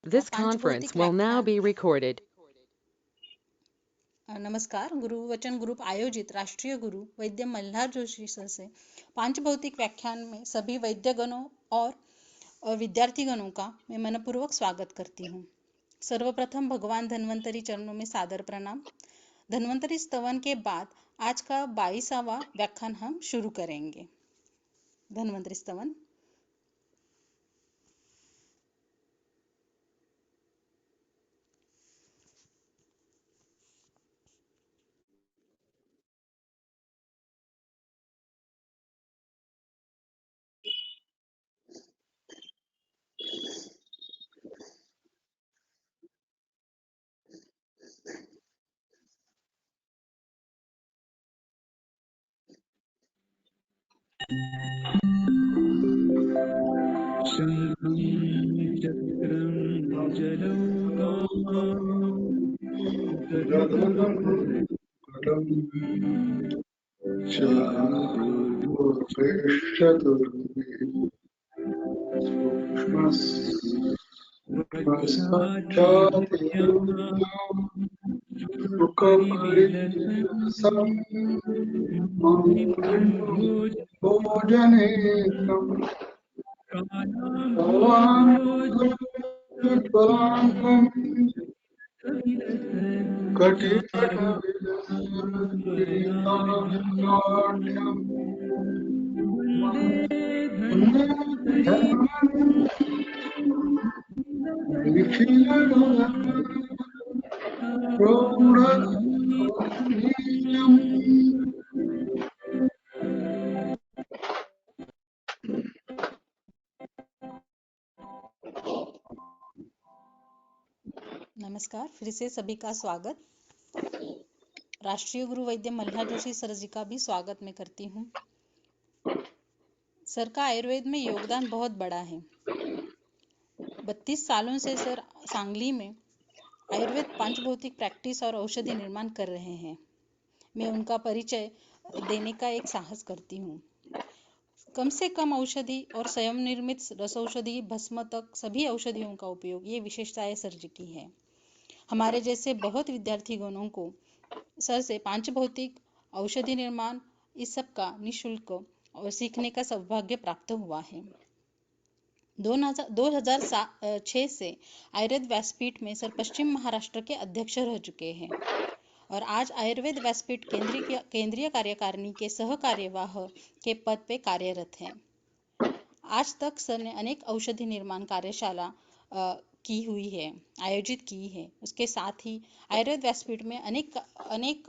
This पांच conference भौतिक will now व्याख्यान। be recorded. नमस्कार। गुरुवचन ग्रुप आयोजित राष्ट्रीय गुरु वैद्य मल्हार जोशी सर से पांच भौतिक व्याख्यान में सभी वैद्यगणों और विद्यार्थीगणों का मैं मनपूर्वक स्वागत करती हूँ। सर्वप्रथम भगवान धन्वंतरी चरणों में सादर प्रणाम। धन्वंतरी स्तवन के बाद आज का 22वां व्याख्यान हम शुरू करेंगे। धन्वंतरी स्तवन। शङ्खं चक्रं भोजनेकं कालाम्बोजत्वलाङ्गं कटिकटविलसन्निधाननाट्यं वन्दे धर्मनिखिलगुणप्रौढं नमस्कार, फिर से सभी का स्वागत। राष्ट्रीय गुरु वैद्य मल्हार जोशी सर जी का भी स्वागत मैं करती हूँ। सर का आयुर्वेद में योगदान बहुत बड़ा है। 32 सालों से सर सांगली में आयुर्वेद पंचभौतिक प्रैक्टिस और औषधि निर्माण कर रहे हैं। मैं उनका परिचय देने का एक साहस करती हूँ। कम से कम औषधि और स्वयं निर्मित रसौषधि भस्म तक सभी औषधियों का उपयोग, ये विशेषताएं सर जी की है। हमारे जैसे बहुत विद्यार्थीगणों को सर से पांच भौतिक औषधि निर्माण इस सब का निःशुल्क और सीखने का सौभाग्य प्राप्त हुआ है। 2006 से आयुर्वेद व्यासपीठ में सर पश्चिम महाराष्ट्र के अध्यक्ष रह चुके हैं और आज आयुर्वेद व्यासपीठ केंद्रीय कार्यकारिणी के सह कार्यवाह के पद पे कार्यरत हैं। आज तक सर ने अनेक औषधि निर्माण कार्यशाला की हुई है, आयोजित की है। उसके साथ ही आयुर्वेद व्यासपीठ में अनेक अनेक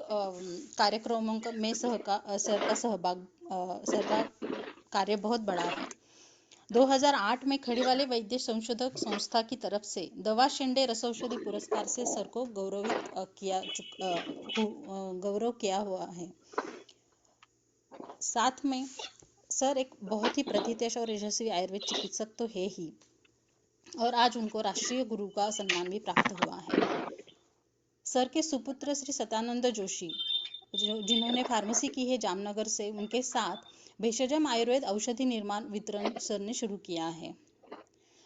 कार्यक्रमों में सर का सहभाग, सर का कार्य बहुत बड़ा है। 2008 में खड़ीवाले वैद्य संशोधक संस्था की तरफ से दवा शिंदे रसौषधि पुरस्कार से सर को गौरव किया हुआ है। साथ में सर एक बहुत ही प्रथितयश और यशस्वी आयुर्वेद चिकित्सक तो है ही, और आज उनको राष्ट्रीय गुरु का सम्मान भी प्राप्त हुआ है। सर के सुपुत्र श्री सतानंद जोशी, जिन्होंने फार्मेसी की है जामनगर से, उनके साथ भेषजम आयुर्वेद औषधि निर्माण वितरण सर ने शुरू किया है,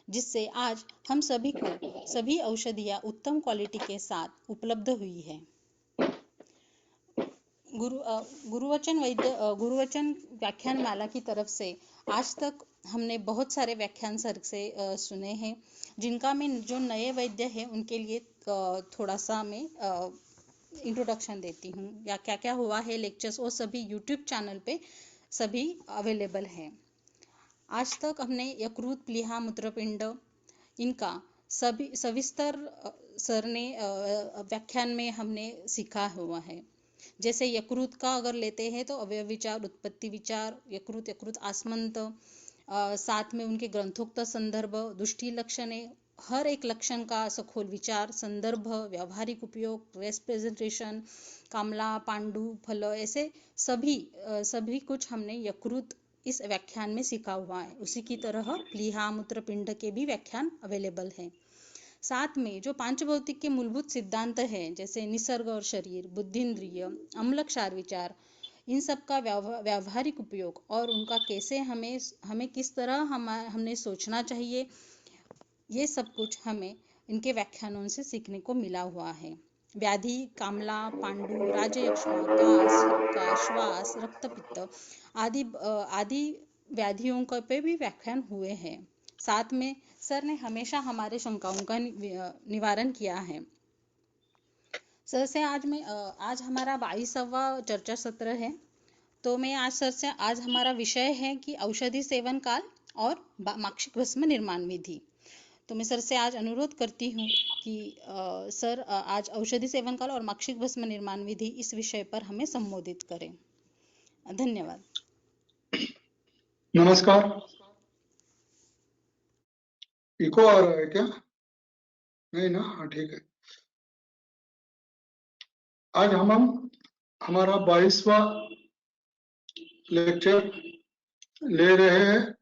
जिससे आज हम सभी को सभी औषधियाँ उत्तम क्वालिटी के साथ उपलब्ध हुई है। गुरुवचन व्याख्यान माला की तरफ से आज तक हमने बहुत सारे व्याख्यान सर से सुने हैं, जिनका मैं जो नए वैद्य हैं उनके लिए थोड़ा सा मैं इंट्रोडक्शन देती हूँ, या क्या क्या हुआ है लेक्चर्स, वो सभी यूट्यूब चैनल पे सभी अवेलेबल हैं। आज तक हमने यकृत, प्लीहा, मूत्रपिंड, इनका सभी सविस्तर सर ने व्याख्यान में हमने सीखा हुआ है। जैसे यकृत का अगर लेते हैं तो अवयव विचार, उत्पत्ति विचार, यकृत आसमंत, साथ में उनके ग्रंथोक्त संदर्भ, दुष्टि लक्षणे, हर एक लक्षण का सखोल विचार, संदर्भ, व्यावहारिक उपयोग, रेस प्रेजेंटेशन, कामला, पांडु, फल, ऐसे सभी कुछ हमने यकृत इस व्याख्यान में सीखा हुआ है। उसी की तरह प्लीहा, मूत्रपिंड के भी व्याख्यान अवेलेबल हैं। साथ में जो पांच भौतिक के मूलभूत सिद्धांत हैं, जैसे निसर्ग और शरीर, बुद्धिंद्रिय, अम्ल क्षार विचार, इन सब का व्यावहारिक उपयोग और उनका कैसे हमें किस तरह हमने सोचना चाहिए, ये सब कुछ हमें इनके व्याख्यानों से सीखने को मिला हुआ है। व्याधि, कामला, पांडु, राजयक्ष्मा, कास, हुक्का, श्वास, रक्तपित्त आदि व्याधियों का पे भी व्याख्यान हुए हैं। साथ में सर ने हमेशा हमारे शंकाओं का निवारण किया है। सर से आज हमारा 22वां चर्चा सत्र है। तो मैं आज सर से आज हमारा विषय है कि औषधि सेवन काल और माक्षिक भस्म निर्माण विधि। तो मैं सर से आज अनुरोध करती हूँ कि सर आज औषधि सेवन काल और माक्षिक भस्म निर्माण विधि इस विषय पर हमें संबोधित करें। धन्यवाद। नमस्कार। इको आ रहा है क्या? नहीं ना? हाँ, ठीक है। आज हम हमारा 22वां लेक्चर ले रहे हैं।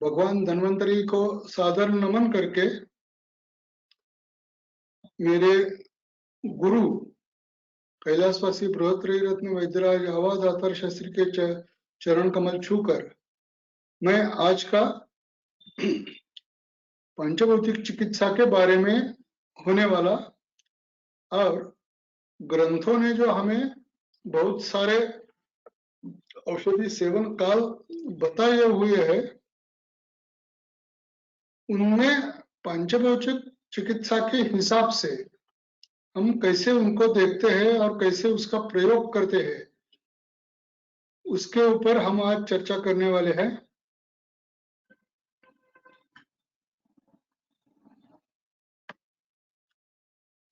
भगवान धन्वंतरी को सादर नमन करके मेरे गुरु कैलाशवासी बृहत्त्रयी रत्न वैद्यराज आवादातर शास्त्री के चरण कमल छूकर मैं आज का पंचभौतिक चिकित्सा के बारे में होने वाला और ग्रंथों ने जो हमें बहुत सारे औषधि सेवन काल बताए हुए हैं, उनमें पंचभौतिक चिकित्सा के हिसाब से हम कैसे उनको देखते हैं और कैसे उसका प्रयोग करते हैं, उसके ऊपर हम आज चर्चा करने वाले हैं।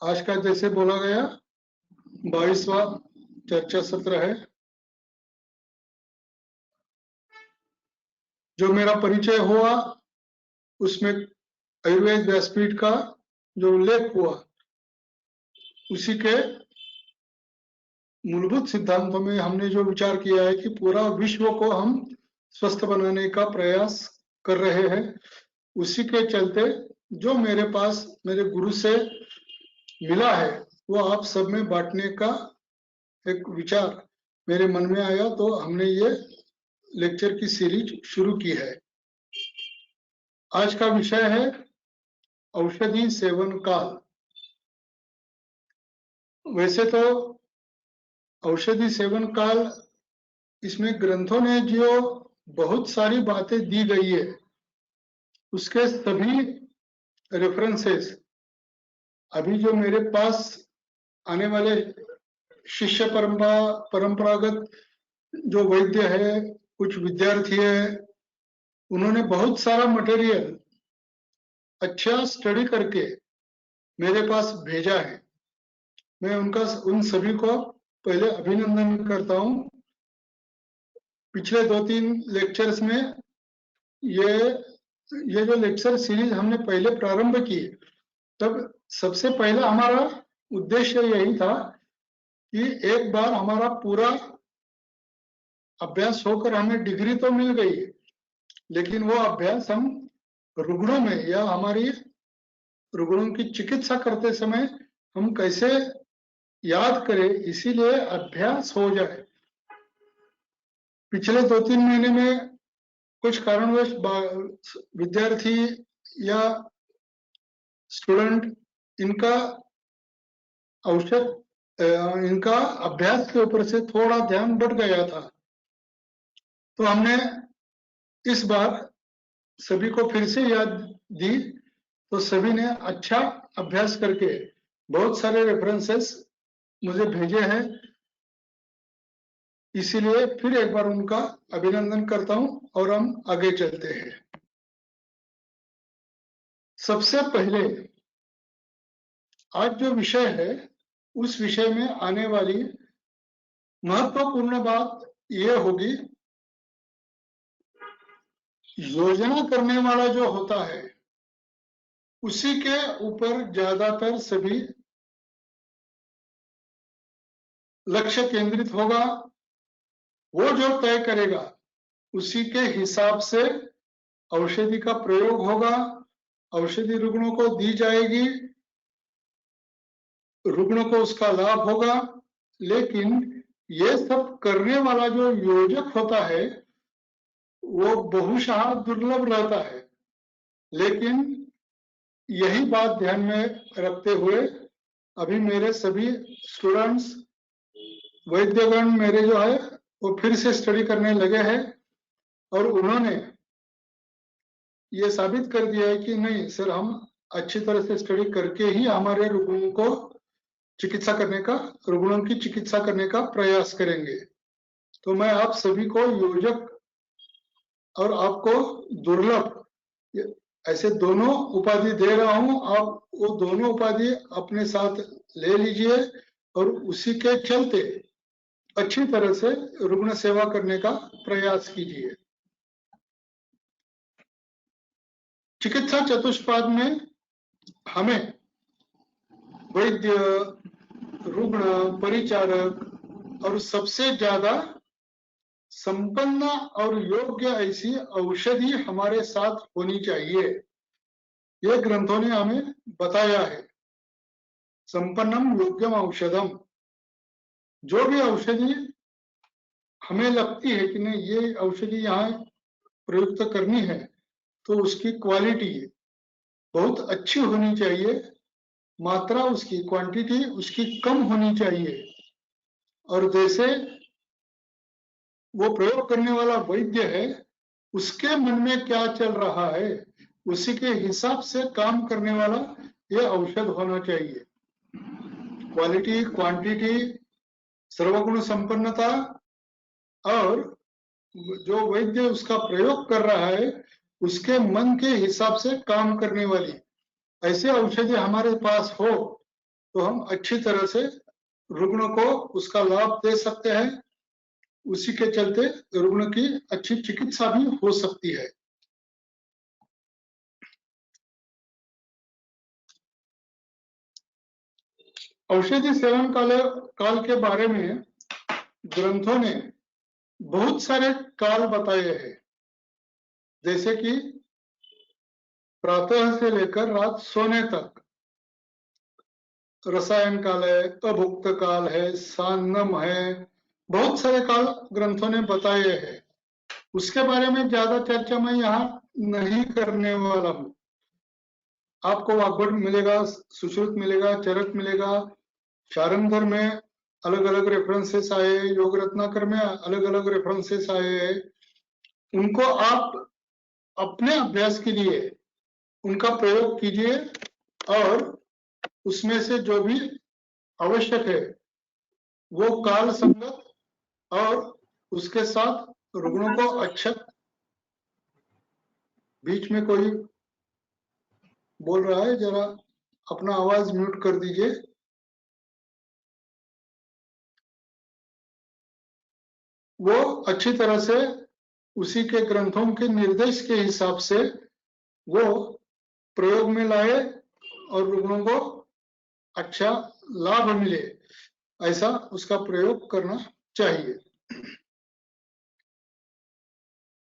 आज का जैसे बोला गया 22वां चर्चा सत्र है। जो मेरा परिचय हुआ उसमें आयुर्वेद व्यासपीठ का जो उल्लेख हुआ उसी के मूलभूत सिद्धांतों में हमने जो विचार किया है कि पूरा विश्व को हम स्वस्थ बनाने का प्रयास कर रहे हैं। उसी के चलते जो मेरे पास मेरे गुरु से मिला है वो आप सब में बांटने का एक विचार मेरे मन में आया, तो हमने ये लेक्चर की सीरीज शुरू की है। आज का विषय है औषधि सेवन काल। वैसे तो औषधि सेवन काल इसमें ग्रंथों ने जो बहुत सारी बातें दी गई है उसके सभी रेफरेंसेस अभी जो मेरे पास आने वाले शिष्य परंपरागत जो वैद्य है, कुछ विद्यार्थी है, उन्होंने बहुत सारा मटेरियल अच्छा स्टडी करके मेरे पास भेजा है। मैं उन सभी को पहले अभिनंदन करता हूँ। पिछले 2-3 लेक्चर्स में ये जो लेक्चर सीरीज हमने पहले प्रारंभ की, तब सबसे पहला हमारा उद्देश्य यही था कि एक बार हमारा पूरा अभ्यास होकर हमें डिग्री तो मिल गई, लेकिन वो अभ्यास हम रुग्णों में या हमारी रुग्णों की चिकित्सा करते समय हम कैसे याद करें, इसीलिए अभ्यास हो जाए। पिछले 2-3 महीने में कुछ कारणवश विद्यार्थी या स्टूडेंट इनका इनका अभ्यास के ऊपर से थोड़ा ध्यान बढ़ गया था, तो हमने इस बार सभी को फिर से याद दी, तो सभी ने अच्छा अभ्यास करके बहुत सारे रेफरेंसेस मुझे भेजे हैं। इसीलिए फिर एक बार उनका अभिनंदन करता हूं और हम आगे चलते हैं। सबसे पहले आज जो विषय है उस विषय में आने वाली महत्वपूर्ण बात यह होगी, योजना करने वाला जो होता है उसी के ऊपर ज्यादातर सभी लक्ष्य केंद्रित होगा। वो जो तय करेगा उसी के हिसाब से औषधि का प्रयोग होगा, औषधि रुग्णों को दी जाएगी, रुग्णों को उसका लाभ होगा। लेकिन ये सब करने वाला जो योजक होता है वो बहुशः दुर्लभ रहता है। लेकिन यही बात ध्यान में रखते हुए अभी मेरे सभी स्टूडेंट्स वैद्यगण मेरे जो है वो फिर से स्टडी करने लगे हैं और उन्होंने ये साबित कर दिया है कि नहीं सर, हम अच्छी तरह से स्टडी करके ही हमारे रुग्णों को रुग्णों की चिकित्सा करने का प्रयास करेंगे। तो मैं आप सभी को योजक और आपको दुर्लभ ऐसे दोनों उपाधि दे रहा हूं। आप वो दोनों उपाधि अपने साथ ले लीजिए और उसी के चलते अच्छी तरह से रुग्ण सेवा करने का प्रयास कीजिए। चिकित्सा चतुष्पाद में हमें वैद्य, रुग्ण, परिचारक और सबसे ज्यादा संपन्न और योग्य ऐसी औषधि हमारे साथ होनी चाहिए। ये ग्रंथों ने हमें बताया है। संपन्नम योग्यम औषधम, जो भी औषधि हमें लगती है कि नहीं ये औषधि यहाँ प्रयुक्त करनी है, तो उसकी क्वालिटी बहुत अच्छी होनी चाहिए, मात्रा उसकी, क्वांटिटी उसकी कम होनी चाहिए। और जैसे वो प्रयोग करने वाला वैद्य है, उसके मन में क्या चल रहा है, उसी के हिसाब से काम करने वाला ये औषध होना चाहिए। क्वालिटी, क्वांटिटी, सर्वगुण संपन्नता और जो वैद्य उसका प्रयोग कर रहा है उसके मन के हिसाब से काम करने वाली ऐसे औषधि हमारे पास हो तो हम अच्छी तरह से रुग्ण को उसका लाभ दे सकते हैं। उसी के चलते रुग्ण की अच्छी चिकित्सा भी हो सकती है। औषधि सेवन काल के बारे में ग्रंथों ने बहुत सारे काल बताए हैं, जैसे कि प्रातः से लेकर रात सोने तक रसायन काल है, अभुक्त काल है, सान्नम है, बहुत सारे काल ग्रंथों ने बताए हैं। उसके बारे में ज्यादा चर्चा मैं यहाँ नहीं करने वाला हूँ। आपको वाग्भट मिलेगा, सुश्रुत मिलेगा, चरक मिलेगा, शारंगर में अलग अलग रेफरेंसेस आए, योग रत्नाकर में अलग अलग रेफरेंसेस आए हैं। उनको आप अपने अभ्यास के लिए उनका प्रयोग कीजिए और उसमें से जो भी आवश्यक है वो काल संगत और उसके साथ रुग्णों को अच्छा। बीच में कोई बोल रहा है, जरा अपना आवाज म्यूट कर दीजिए। वो अच्छी तरह से उसी के ग्रंथों के निर्देश के हिसाब से वो प्रयोग में लाए और रुग्णों को अच्छा लाभ मिले, ऐसा उसका प्रयोग करना चाहिए।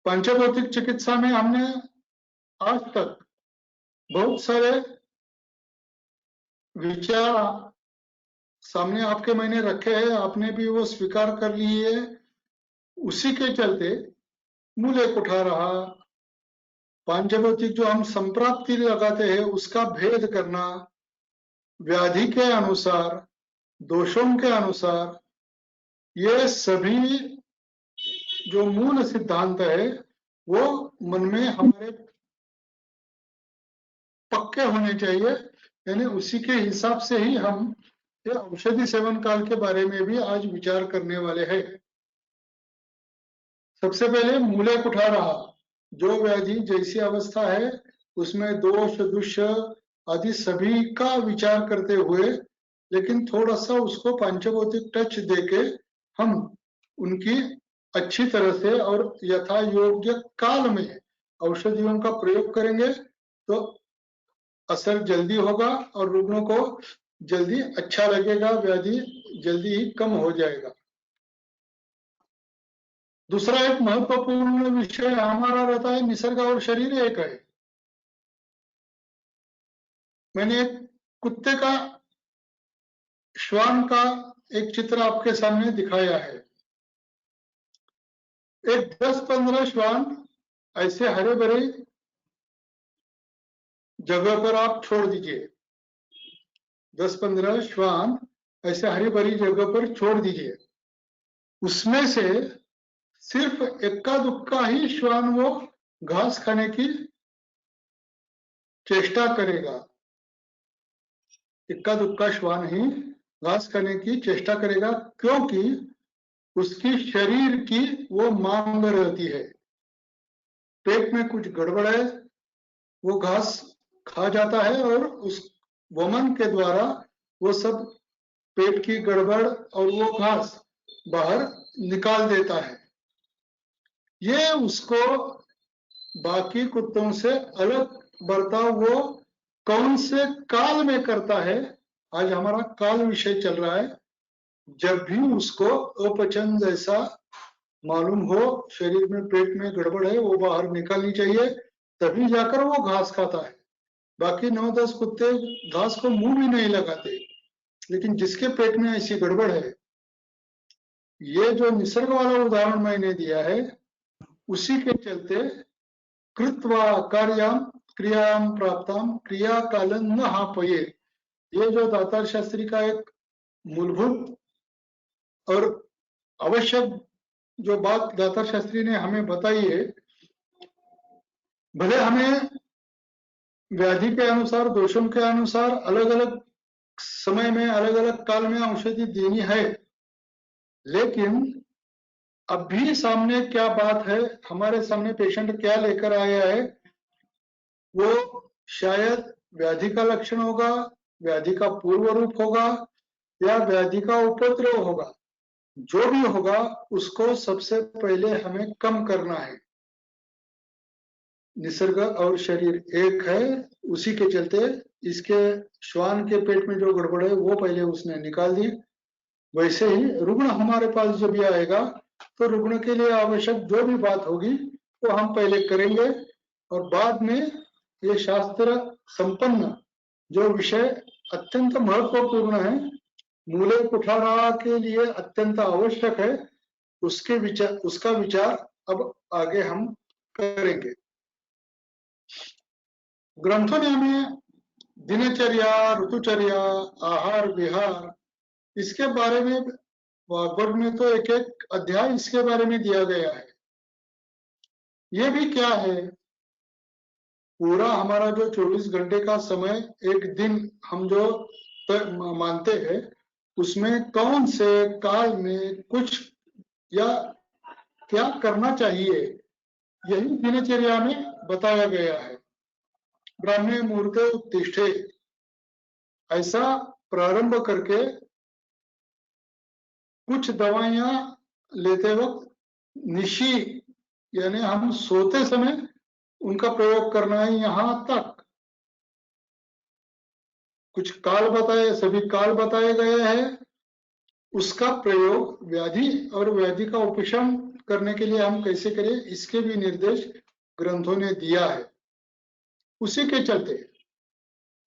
पंचभौतिक चिकित्सा में हमने आज तक बहुत सारे विचार सामने आपके मैंने रखे हैं, आपने भी वो स्वीकार कर लिए। उसी के चलते मूल एक उठा रहा, पंचभौतिक जो हम संप्राप्ति लगाते हैं उसका भेद करना, व्याधि के अनुसार, दोषों के अनुसार, ये सभी जो मूल सिद्धांत है वो मन में हमारे पक्के होने चाहिए। यानी उसी के हिसाब से ही हम ये औषधि सेवन काल के बारे में भी आज विचार करने वाले हैं। सबसे पहले मूलक उठा रहा, जो व्याधि जैसी अवस्था है उसमें दोष दुष्य आदि सभी का विचार करते हुए, लेकिन थोड़ा सा उसको पंचभौतिक टच देके हम उनकी अच्छी तरह से और यथा योग्य काल में औषधियों का प्रयोग करेंगे तो असर जल्दी होगा और रुग्णों को जल्दी अच्छा लगेगा, व्याधि जल्दी ही कम हो जाएगा। दूसरा एक महत्वपूर्ण विषय हमारा रहता है निसर्ग और शरीर एक है। मैंने एक कुत्ते का, श्वान का एक चित्र आपके सामने दिखाया है। एक 10-15 श्वान ऐसे हरे भरे जगह पर आप छोड़ दीजिए, 10-15 श्वान ऐसे हरी भरी जगह पर छोड़ दीजिए। उसमें से सिर्फ इक्का दुक्का ही श्वान वो घास खाने की चेष्टा करेगा, इक्का दुक्का श्वान ही घास खाने की चेष्टा करेगा, क्योंकि उसकी शरीर की वो मांग रहती है। पेट में कुछ गड़बड़ है, वो घास खा जाता है और उस वमन के द्वारा वो सब पेट की गड़बड़ और वो घास बाहर निकाल देता है। ये उसको बाकी कुत्तों से अलग बर्ताव वो कौन से काल में करता है, आज हमारा काल विषय चल रहा है। जब भी उसको अपचन जैसा मालूम हो, शरीर में पेट में गड़बड़ है, वो बाहर निकालनी चाहिए, तभी जाकर वो घास खाता है। बाकी 9-10 कुत्ते घास को मुंह भी नहीं लगाते, लेकिन जिसके पेट में ऐसी गड़बड़ है, ये जो निसर्ग वाला उदाहरण मैंने दिया है, उसी के चलते कृत्वा कार्याम क्रियाम प्राप्ताम क्रिया कालन न हापये, ये जो दातार शास्त्री का एक मूलभूत और आवश्यक जो बात दातार शास्त्री ने हमें बताई है, भले हमें व्याधि के अनुसार, दोषों के अनुसार अलग अलग समय में, अलग अलग काल में औषधि देनी है, लेकिन अब भी सामने क्या बात है, हमारे सामने पेशेंट क्या लेकर आया है, वो शायद व्याधि का लक्षण होगा, व्याधि का पूर्व रूप होगा, या व्याधि का उपद्रव होगा। जो भी होगा उसको सबसे पहले हमें कम करना है। निसर्ग और शरीर एक है, उसी के चलते इसके श्वान के पेट में जो गड़बड़ है वो पहले उसने निकाल दी। वैसे ही रुग्ण हमारे पास जब भी आएगा तो रुग्ण के लिए आवश्यक जो भी बात होगी वो हम पहले करेंगे, और बाद में ये शास्त्र संपन्न जो विषय अत्यंत महत्वपूर्ण है, मूले कुठारा के लिए अत्यंत आवश्यक है, उसका विचार अब आगे हम करेंगे। ग्रंथों ने हमें दिनचर्या, ऋतुचर्या, आहार विहार, इसके बारे में वाग्वट में तो एक एक अध्याय इसके बारे में दिया गया है। ये भी क्या है, पूरा हमारा जो 24 घंटे का समय, एक दिन हम जो मानते हैं, उसमें कौन से काल में कुछ या क्या करना चाहिए, यही दिनचर्या में बताया गया है। ब्राह्मणे मुहूर्ते उत्तिष्ठे, ऐसा प्रारंभ करके कुछ दवाइयां लेते वक्त निशी यानी हम सोते समय उनका प्रयोग करना है, यहां तक कुछ काल बताए, सभी काल बताए गए हैं, उसका प्रयोग व्याधि और व्याधि का उपशम करने के लिए हम कैसे करें, इसके भी निर्देश ग्रंथों ने दिया है। उसी के चलते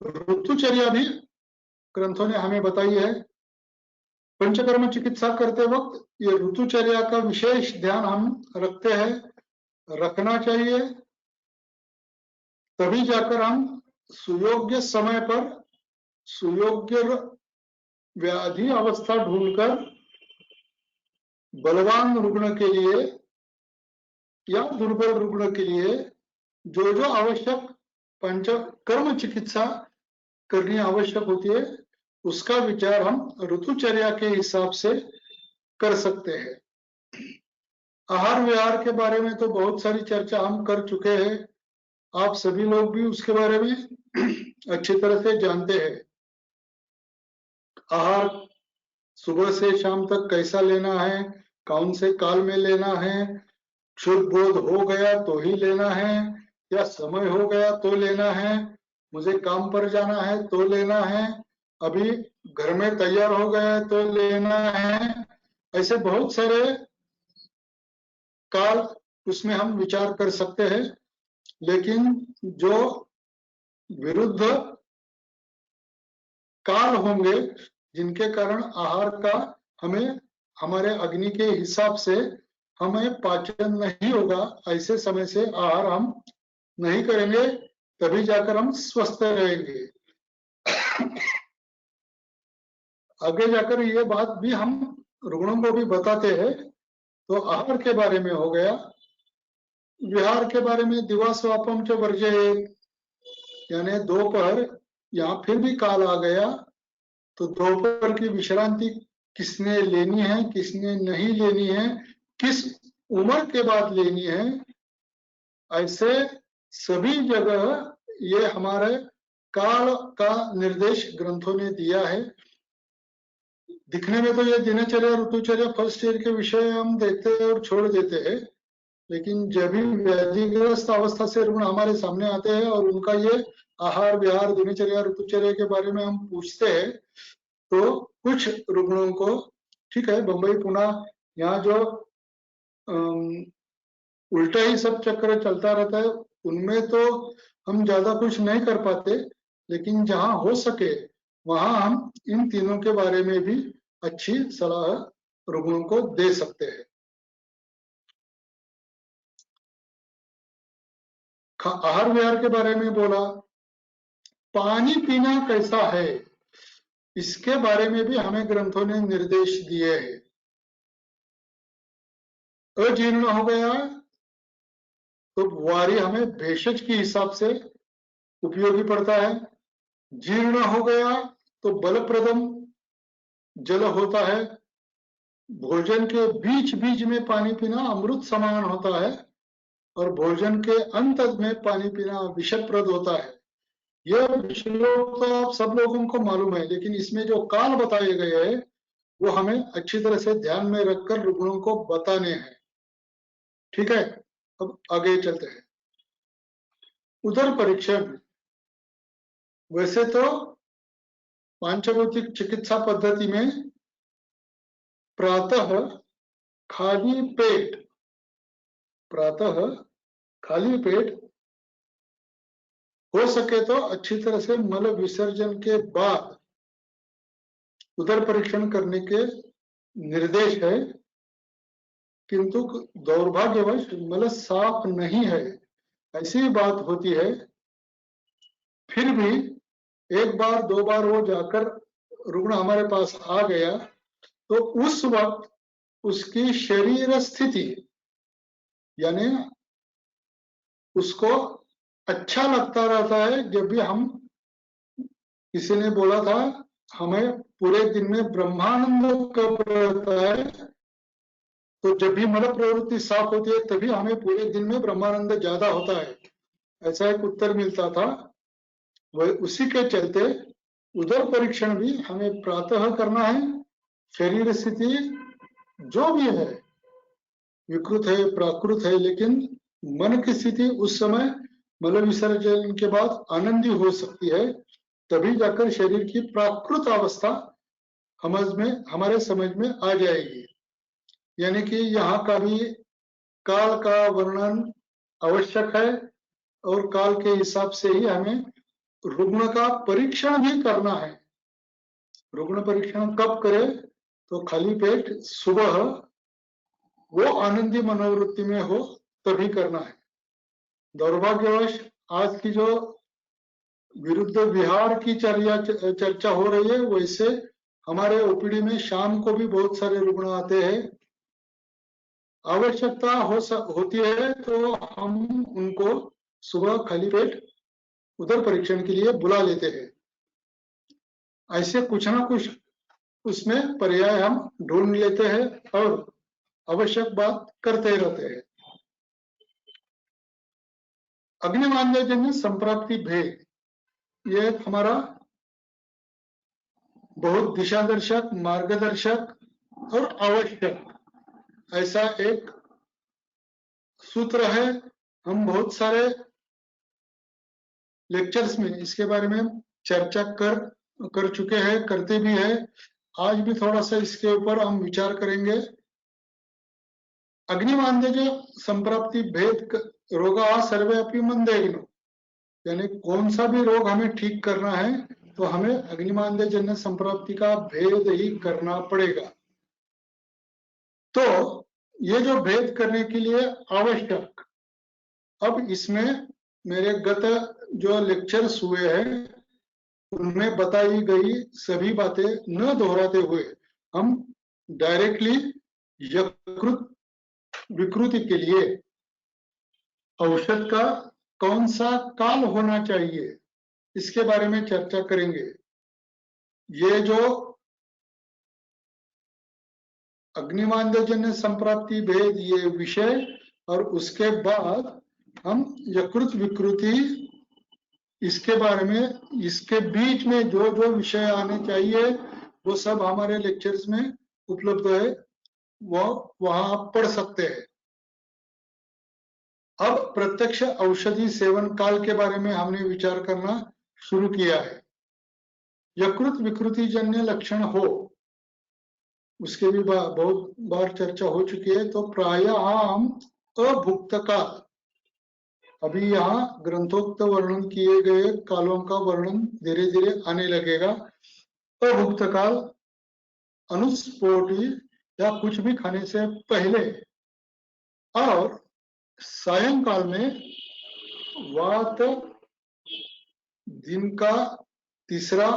ऋतुचर्या भी ग्रंथों ने हमें बताई है। पंचकर्म चिकित्सा करते वक्त ये ऋतुचर्या का विशेष ध्यान हम रखते हैं, रखना चाहिए, तभी जाकर हम सुयोग्य समय पर सुयोग्य व्याधि अवस्था ढूंढकर बलवान रुग्ण के लिए या दुर्बल रुग्ण के लिए जो जो आवश्यक पंचकर्म चिकित्सा करनी आवश्यक होती है, उसका विचार हम ऋतुचर्या के हिसाब से कर सकते हैं। आहार विहार के बारे में तो बहुत सारी चर्चा हम कर चुके हैं, आप सभी लोग भी उसके बारे में अच्छी तरह से जानते हैं। आहार सुबह से शाम तक कैसा लेना है, कौन से काल में लेना है, क्षुध बोध हो गया तो ही लेना है, या समय हो गया तो लेना है, मुझे काम पर जाना है तो लेना है, अभी घर में तैयार हो गया तो लेना है, ऐसे बहुत सारे काल उसमें हम विचार कर सकते हैं। लेकिन जो विरुद्ध काल होंगे जिनके कारण आहार का हमें हमारे अग्नि के हिसाब से हमें पाचन नहीं होगा, ऐसे समय से आहार हम नहीं करेंगे, तभी जाकर हम स्वस्थ रहेंगे। आगे जाकर ये बात भी हम रुग्णों को भी बताते हैं। तो आहार के बारे में हो गया। विहार के बारे में दिवा स्वापम च वर्जयेत, यानी दोपहर, यहाँ फिर भी काल आ गया तो दोपहर की विश्रांति किसने लेनी है, किसने नहीं लेनी है, किस उम्र के बाद लेनी है, ऐसे सभी जगह ये हमारे काल का निर्देश ग्रंथों ने दिया है। दिखने में तो ये दिनचर्या ऋतुचर्या फर्स्ट ईयर के विषय हम देखते हैं और छोड़ देते हैं, लेकिन जब भी व्याधिग्रस्त अवस्था से रुग्ण हमारे सामने आते हैं और उनका ये आहार विहार दिनचर्या ऋतुचर्या के बारे में हम पूछते हैं, तो कुछ रुग्णों को, ठीक है बम्बई पुणे यहाँ जो उल्टा ही सब चक्कर चलता रहता है, उनमें तो हम ज्यादा कुछ नहीं कर पाते, लेकिन जहां हो सके वहां हम इन तीनों के बारे में भी अच्छी सलाह रुग्णों को दे सकते हैं। आहार विहार के बारे में बोला, पानी पीना कैसा है इसके बारे में भी हमें ग्रंथों ने निर्देश दिए हैं। अजीर्ण हो गया तो वारी हमें भेषज के हिसाब से उपयोगी पड़ता है। जीर्ण हो गया तो बलप्रदम जल होता है। भोजन के बीच बीच में पानी पीना अमृत समान होता है और भोजन के अंत में पानी पीना विषप्रद होता है। यह श्लोक तो आप सब लोगों को मालूम है, लेकिन इसमें जो काल बताए गए हैं वो हमें अच्छी तरह से ध्यान में रखकर रुग्णों को बताने हैं। ठीक है, अब आगे चलते हैं। उदर परीक्षण, वैसे तो पांचभौतिक चिकित्सा पद्धति में प्रातः खाली पेट हो सके तो अच्छी तरह से मल विसर्जन के बाद उदर परीक्षण करने के निर्देश है, किंतु दौर्भाग्यवश मल साफ नहीं है, ऐसी बात होती है। फिर भी एक बार दो बार वो जाकर रुग्ण हमारे पास आ गया तो उस वक्त उसकी शरीर स्थिति, यानी उसको अच्छा लगता रहता है। जब भी हम, किसी ने बोला था हमें पूरे दिन में ब्रह्मानंद कब रहता है, तो जब भी मल प्रवृत्ति साफ होती है तभी हमें पूरे दिन में ब्रह्मानंद ज्यादा होता है, ऐसा एक उत्तर मिलता था। वह उसी के चलते उदर परीक्षण भी हमें प्रातः करना है। शरीर स्थिति जो भी है, विकृत है प्राकृत है, लेकिन मन की स्थिति उस समय मल विसर्जन के बाद आनंदी हो सकती है, तभी जाकर शरीर की प्राकृत अवस्था हमारे समझ में आ जाएगी। यानी कि यहाँ का भी काल का वर्णन आवश्यक है और काल के हिसाब से ही हमें रुग्ण का परीक्षण भी करना है। रुग्ण परीक्षण कब करे, तो खाली पेट सुबह वो आनंदी मनोवृत्ति में हो तभी करना है। दौर्भाग्यवश आज की जो विरुद्ध विहार की चर्चा हो रही है, वैसे हमारे ओपीडी में शाम को भी बहुत सारे रुग्ण आते हैं। आवश्यकता होती है तो हम उनको सुबह खाली पेट उदर परीक्षण के लिए बुला लेते हैं। ऐसे कुछ ना कुछ उसमें पर्याय हम ढूंढ लेते हैं और आवश्यक बात करते रहते हैं। अग्निमांद्यजन्य संप्राप्ति भेद, ये हमारा बहुत दिशादर्शक, मार्गदर्शक और आवश्यक ऐसा एक सूत्र है। हम बहुत सारे लेक्चर्स में इसके बारे में चर्चा कर चुके हैं, करते भी हैं। आज भी थोड़ा सा इसके ऊपर हम विचार करेंगे। अग्निमांद्यज संप्राप्ति भेद रोगा सर्वे अपि मंदेग्नो, यानी कौन सा भी रोग हमें ठीक करना है तो हमें अग्निमांद्यजन्य संप्राप्ति का भेद ही करना पड़ेगा। तो ये जो भेद करने के लिए आवश्यक, अब इसमें मेरे गत जो लेक्चर्स हुए हैं उनमें बताई गई सभी बातें न दोहराते हुए हम डायरेक्टली यकृत विकृति के लिए औषध का कौन सा काल होना चाहिए इसके बारे में चर्चा करेंगे। ये जो अग्निमांद्यजन्य संप्राप्ति भेद ये विषय और उसके बाद हम यकृत विकृति इसके बारे में, इसके बीच में जो जो विषय आने चाहिए वो सब हमारे लेक्चर्स में उपलब्ध है, वो वहां आप पढ़ सकते हैं। अब प्रत्यक्ष औषधि सेवन काल के बारे में हमने विचार करना शुरू किया है। यकृत विकृति जन्य लक्षण हो, उसके भी बहुत बार चर्चा हो चुकी है। तो प्रायः हम अभुक्त काल, अभी यहाँ ग्रंथोक्त वर्णन किए गए कालों का वर्णन धीरे धीरे आने लगेगा। अभुक्त काल अनुस्फोटी या कुछ भी खाने से पहले और सायंकाल में वात, दिन का तीसरा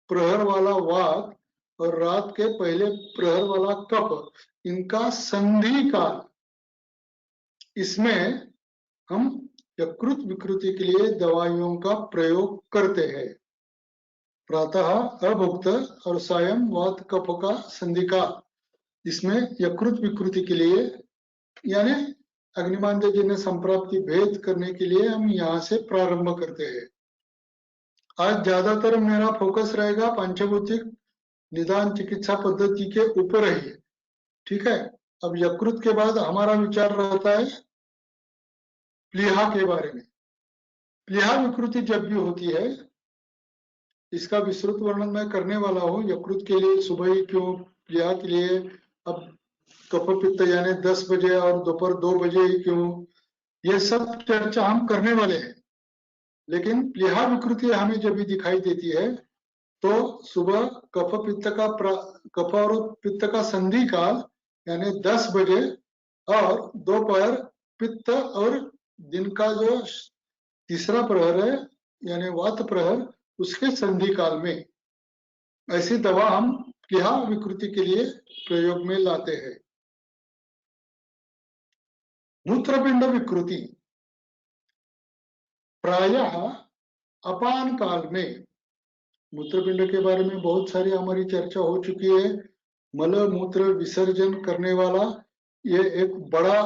प्रहर वाला वात और रात के पहले प्रहर वाला कफ, इनका संधि काल, इसमें हम यकृत विकृति के लिए दवाइयों का प्रयोग करते हैं। प्रातः अभुक्त और सायं वात कफ का संधि काल, इसमें यकृत विकृति के लिए यानी अग्निमांद्यजन्य संप्राप्ति भेद करने के लिए हम यहाँ से प्रारंभ करते हैं। आज ज्यादातर मेरा फोकस रहेगा पंचभौतिक निदान चिकित्सा पद्धति के ऊपर ही, ठीक है। अब यकृत के बाद हमारा विचार रहता है प्लीहा के बारे में। प्लीहा विकृति जब भी होती है, इसका विस्तृत वर्णन मैं करने वाला हूँ। यकृत के लिए सुबह ही क्यों, प्लीहा के लिए अब कफ पित्त यानी 10 बजे और दोपहर 2 बजे ही क्यों, ये सब चर्चा हम करने वाले हैं। लेकिन प्लीहा विकृति हमें जब भी दिखाई देती है तो सुबह कफ और पित्त का संधि काल यानी 10 बजे और दोपहर पित्त और दिन का जो तीसरा प्रहर है यानी वात प्रहर, उसके संधि काल में ऐसी दवा हम प्लीहा विकृति के लिए प्रयोग में लाते हैं। मूत्रपिंड विकृति प्रायः अपान काल में, मूत्रपिंड के बारे में बहुत सारी हमारी चर्चा हो चुकी है। मल मूत्र विसर्जन करने वाला ये एक बड़ा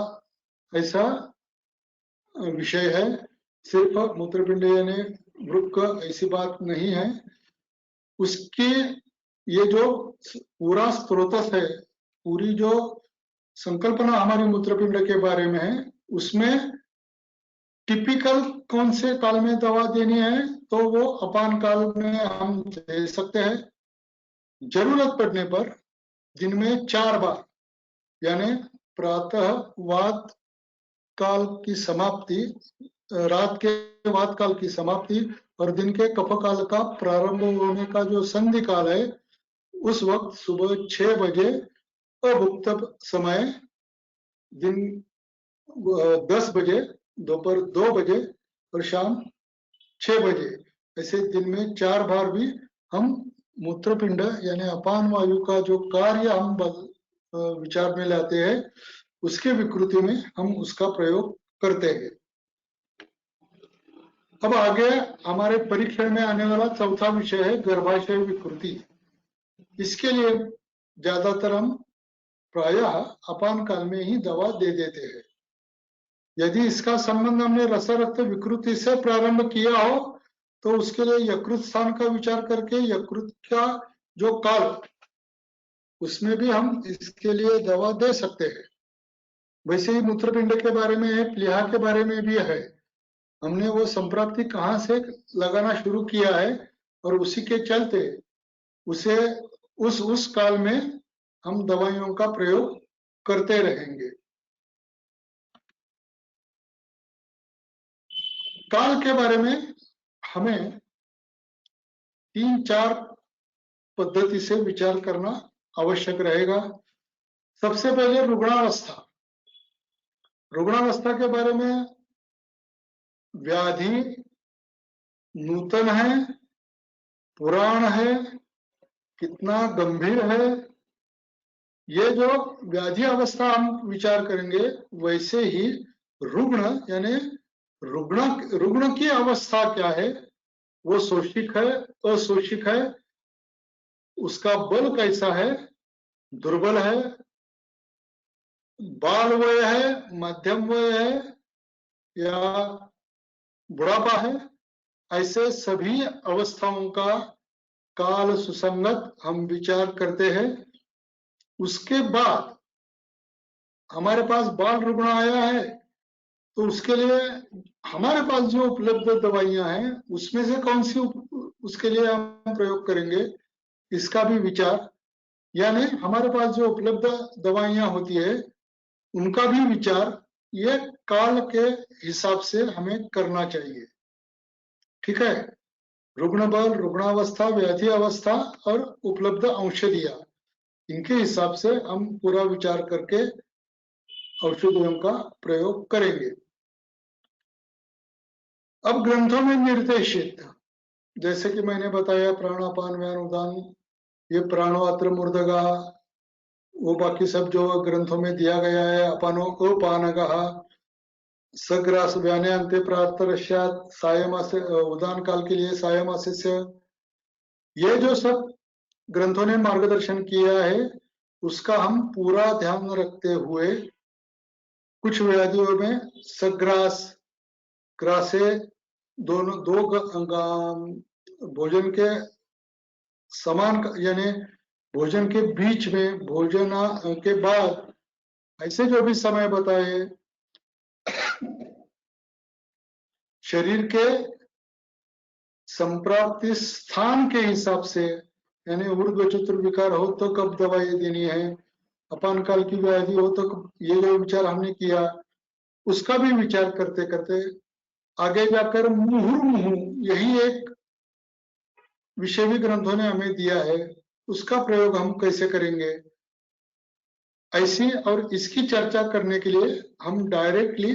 ऐसा विषय है। सिर्फ मूत्रपिंड यानी वृक्क ऐसी बात नहीं है, उसके ये जो पूरा स्रोतस है, पूरी जो संकल्पना हमारी मूत्रपिंड के बारे में है, उसमें टिपिकल कौन से काल में दवा देनी है तो वो अपान काल में हम दे सकते हैं। जरूरत पड़ने पर दिन में 4 बार यानी प्रातः वात काल की समाप्ति, रात के वात काल की समाप्ति और दिन के कफ काल का प्रारंभ होने का जो संधि काल है, उस वक्त सुबह 6 बजे अभुक्त समय, दिन 10 बजे, दोपहर 2 बजे और शाम 6 बजे, ऐसे दिन में 4 बार भी हम मूत्रपिंड यानी अपान वायु का जो कार्य हम विचार में लाते हैं, उसके विकृति में हम उसका प्रयोग करते हैं। अब आगे हमारे परीक्षण में आने वाला चौथा विषय है गर्भाशय विकृति। इसके लिए ज्यादातर हम प्रायः अपान काल में ही दवा दे देते हैं। यदि इसका संबंध हमने रस रक्त विकृति से प्रारंभ किया हो तो उसके लिए यकृत स्थान का विचार करके यकृत का जो काल, उसमें भी हम इसके लिए दवा दे सकते हैं। वैसे ही मूत्रपिंड के बारे में है, प्लीहा के बारे में भी है। हमने वो संप्राप्ति कहाँ से लगाना शुरू किया है और उसी के चलते उसे उस काल में हम दवाइयों का प्रयोग करते रहेंगे। काल के बारे में हमें 3-4 पद्धति से विचार करना आवश्यक रहेगा। सबसे पहले रुग्णावस्था। रुग्णावस्था के बारे में व्याधि नूतन है, पुराण है, कितना गंभीर है। ये जो व्याधि अवस्था हम विचार करेंगे, वैसे ही रुग्ण यानी रुग्ण रुग्ण की अवस्था क्या है, वो शोषित है, अशोषित है, उसका बल कैसा है, दुर्बल है, बाल वय है, मध्यम वय है या बुढ़ापा है। ऐसे सभी अवस्थाओं का काल सुसंगत हम विचार करते हैं। उसके बाद हमारे पास बाल रुग्ण आया है, तो उसके लिए हमारे पास जो उपलब्ध दवाइयां हैं, उसमें से कौन सी उसके लिए हम प्रयोग करेंगे, इसका भी विचार, यानी हमारे पास जो उपलब्ध दवाइयां होती है, उनका भी विचार ये काल के हिसाब से हमें करना चाहिए। ठीक है, रुग्ण बल, रुग्णावस्था, व्याधि अवस्था और उपलब्ध औषधियां, इनके हिसाब से हम पूरा विचार करके औषधियों का प्रयोग करेंगे। अब ग्रंथों में निर्देशित, जैसे कि मैंने बताया, प्राणापान व्यान उदान, ये प्राणोअत्र मूर्धगा, वो बाकी सब जो ग्रंथों में दिया गया है, अपानो अपानगः, सग्रास व्याने अंते प्रातरश्चात सायमास, उदान काल के लिए सायमास्य, ये जो सब ग्रंथों ने मार्गदर्शन किया है, उसका हम पूरा ध्यान रखते हुए कुछ व्याधियों में सग्रास, ग्रासे, दोनों दो भोजन के समान, यानी भोजन के बीच में, भोजन के बाद, ऐसे जो भी समय बताए, शरीर के संप्राप्ति स्थान के हिसाब से, यानी ऊर्ध्व चतुर्विकार हो तो कब दवाई देनी है, अपान काल की व्याधि हो तो ये जो विचार हमने किया, उसका भी विचार करते करते आगे जाकर मुहुर्मुहु, यही एक विषय भी ग्रंथों ने हमें दिया है, उसका प्रयोग हम कैसे करेंगे, ऐसी और इसकी चर्चा करने के लिए हम डायरेक्टली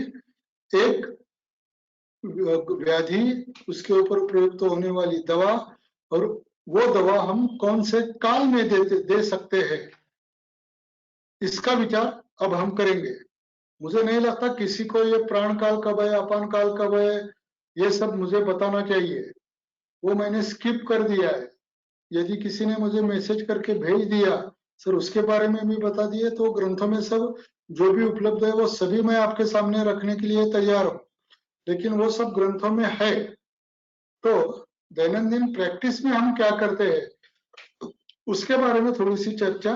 एक व्याधि, उसके ऊपर प्रयुक्त होने वाली दवा, और वो दवा हम कौन से काल में दे सकते हैं, इसका विचार अब हम करेंगे। मुझे नहीं लगता किसी को ये प्राण काल कब है, अपान काल कब है, ये सब मुझे बताना चाहिए, वो मैंने स्किप कर दिया है। यदि किसी ने मुझे मैसेज करके भेज दिया, सर उसके बारे में भी बता दिए, तो ग्रंथों में सब जो भी उपलब्ध है वो सभी मैं आपके सामने रखने के लिए तैयार हूँ, लेकिन वो सब ग्रंथों में है। तो दैनंदिन प्रैक्टिस में हम क्या करते हैं, उसके बारे में थोड़ी सी चर्चा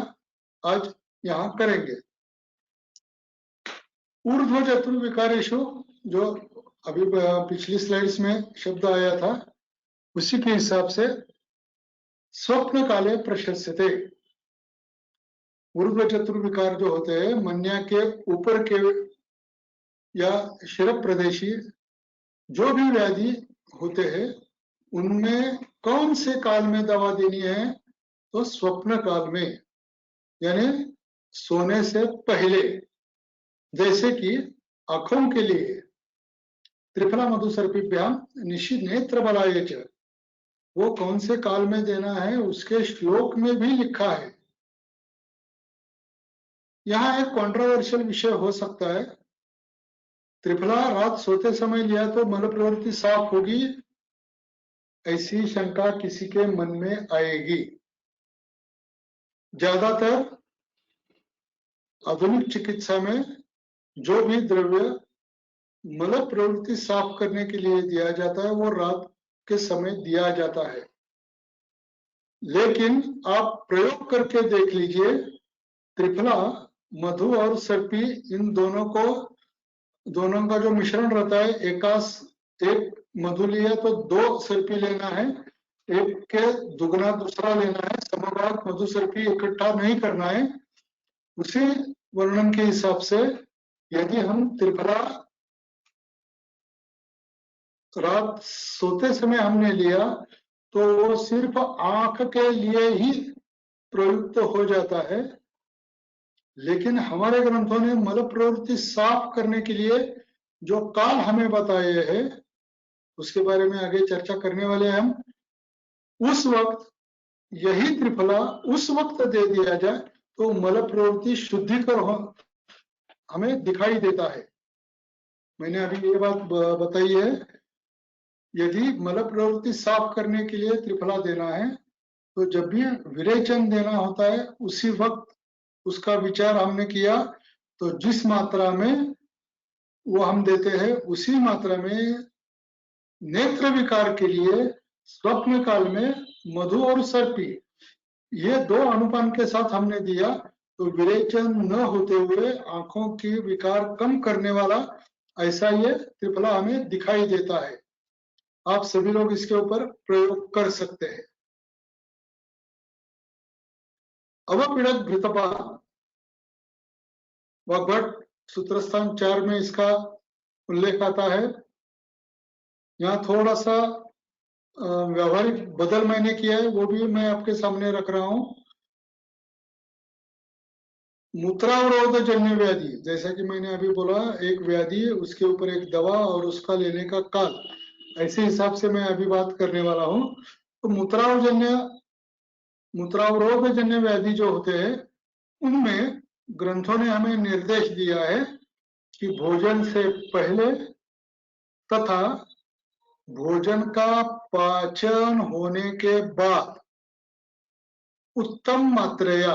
आज यहाँ करेंगे। ऊर्ध्व चतुर्विकारेषु, जो अभी पिछली स्लाइड्स में शब्द आया था, उसी के हिसाब से स्वप्न काले प्रशस्यते, ऊर्ध्व चतुर्विकार जो होते हैं, मन्या के ऊपर के या शिर प्रदेशी जो भी व्याधि होते हैं, उनमें कौन से काल में दवा देनी है, तो स्वप्न काल में, यानी सोने से पहले। जैसे कि आंखों के लिए त्रिफला मधुसर्पिभ्याम निश्चित नेत्र बलाय च, वो कौन से काल में देना है, उसके श्लोक में भी लिखा है। यहाँ एक कंट्रोवर्शियल विषय हो सकता है, त्रिफला रात सोते समय लिया तो मल प्रवृत्ति साफ होगी, ऐसी शंका किसी के मन में आएगी। ज्यादातर आधुनिक चिकित्सा में जो भी द्रव्य मल प्रवृत्ति साफ करने के लिए दिया जाता है, वो रात के समय दिया जाता है। लेकिन आप प्रयोग करके देख लीजिए, त्रिफला, मधु और सर्पी, इन दोनों का जो मिश्रण रहता है, एक मधु लिया तो 2 सर्पी लेना है, एक के दुगना दूसरा लेना है, समभाग मधु सर्पी इकट्ठा नहीं करना है। उसी वर्णन के हिसाब से यदि हम त्रिफला रात सोते समय हमने लिया, तो वो सिर्फ आंख के लिए ही प्रयुक्त हो जाता है। लेकिन हमारे ग्रंथों ने मल प्रवृत्ति साफ करने के लिए जो काल हमें बताए हैं, उसके बारे में आगे चर्चा करने वाले हैं हम। उस वक्त यही त्रिफला उस वक्त दे दिया जाए तो मल प्रवृत्ति शुद्धिकरण हमें दिखाई देता है। मैंने अभी ये बात बताई है, यदि मल प्रवृत्ति साफ करने के लिए त्रिफला देना है तो जब भी विरेचन देना होता है उसी वक्त उसका विचार हमने किया, तो जिस मात्रा में वो हम देते हैं उसी मात्रा में नेत्र विकार के लिए स्वप्न काल में मधु और सर्पी ये दो अनुपान के साथ हमने दिया, तो विरेचन न होते हुए आंखों की विकार कम करने वाला ऐसा ये त्रिफला हमें दिखाई देता है। आप सभी लोग इसके ऊपर प्रयोग कर सकते हैं। अवपीड़क घृतपान वाग्भट सूत्रस्थान 4 में इसका उल्लेख आता है। यहाँ थोड़ा सा व्यवहारिक बदल मैंने किया है, वो भी मैं आपके सामने रख रहा हूं। मूत्रावरोध जन्य व्याधि, जैसा कि मैंने अभी बोला, एक व्याधि उसके ऊपर एक दवा और उसका लेने का काल, ऐसे हिसाब से मैं अभी बात करने वाला हूं। तो मूत्रावरोध जन्य व्याधि जो होते हैं उनमें ग्रंथों ने हमें निर्देश दिया है कि भोजन से पहले तथा भोजन का पाचन होने के बाद उत्तम मात्रेया,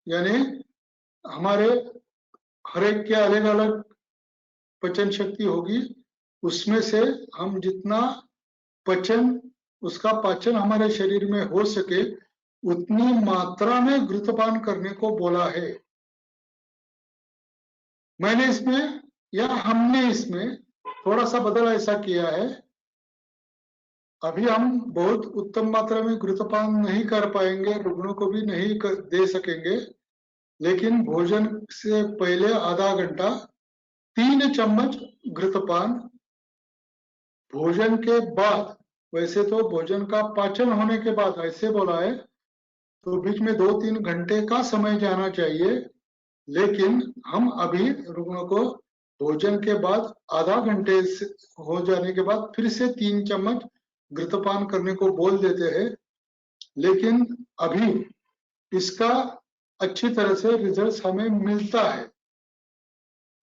यानी हमारे हर एक के अलग अलग पचन शक्ति होगी, उसमें से हम जितना पचन उसका पाचन हमारे शरीर में हो सके उतनी मात्रा में घृतपान करने को बोला है। मैंने इसमें या हमने इसमें थोड़ा सा बदल ऐसा किया है, अभी हम बहुत उत्तम मात्रा में घृतपान नहीं कर पाएंगे, रुग्णों को भी नहीं दे सकेंगे, लेकिन भोजन से पहले आधा घंटा 3 चम्मच घृतपान, भोजन के बाद, वैसे तो भोजन का पाचन होने के बाद ऐसे बोला है, तो बीच में 2-3 घंटे का समय जाना चाहिए, लेकिन हम अभी रुग्णों को भोजन के बाद आधा घंटे हो जाने के बाद फिर से 3 चम्मच घृतपान करने को बोल देते हैं। लेकिन अभी इसका अच्छी तरह से रिजल्ट हमें मिलता है,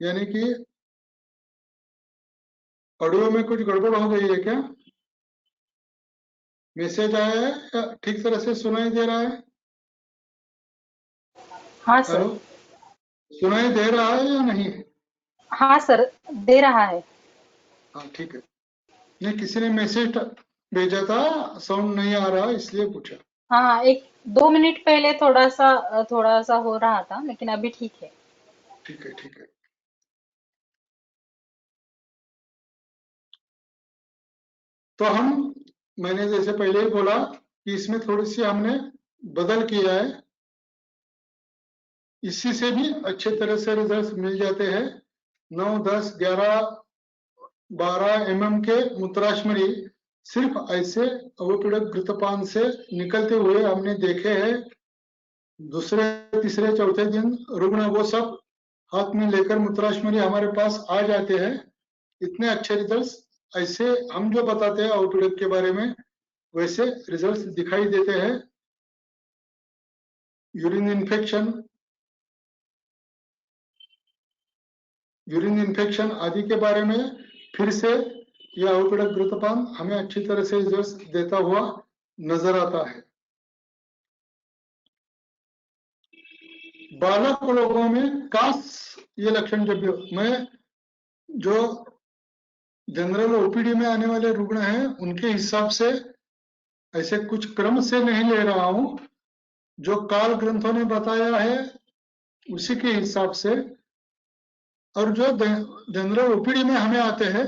यानी कि ऑडियो में कुछ गड़बड़ हो गई है क्या? मैसेज आया है या ठीक तरह से सुनाई दे रहा है? हाँ सर। हेलो, सुनाई दे रहा है या नहीं? हाँ सर, दे रहा है। हाँ ठीक है। नहीं, किसी ने मैसेज भेजा था, साउंड नहीं आ रहा इसलिए पूछा। हाँ, 1-2 मिनट पहले थोड़ा सा हो रहा था, लेकिन अभी ठीक है। ठीक है, ठीक है। तो मैंने जैसे पहले ही बोला कि इसमें थोड़ी सी हमने बदल किया है, इसी से भी अच्छे तरह से रिजल्ट मिल जाते हैं। 9, 10, 11, 12 mm के मूत्राशमरी सिर्फ ऐसे अवपीड़क घृतपान से निकलते हुए हमने देखे हैं। दूसरे, तीसरे, चौथे दिन रुग्ण वो सब हाथ में लेकर मूत्राशमरी हमारे पास आ जाते हैं। इतने अच्छे रिजल्ट ऐसे हम जो बताते हैं अवपीड़क के बारे में वैसे रिजल्ट दिखाई देते हैं। यूरिन इन्फेक्शन आदि के बारे में फिर से यह अवपीड़क घृतपान हमें अच्छी तरह से रिजल्ट देता हुआ नजर आता है। बालक लोगों में कास ये लक्षण जब भी, मैं जो जनरल ओपीडी में आने वाले रुग्ण हैं उनके हिसाब से ऐसे कुछ क्रम से नहीं ले रहा हूं, जो काल ग्रंथों ने बताया है उसी के हिसाब से, और जो जनरल ओपीडी में हमें आते हैं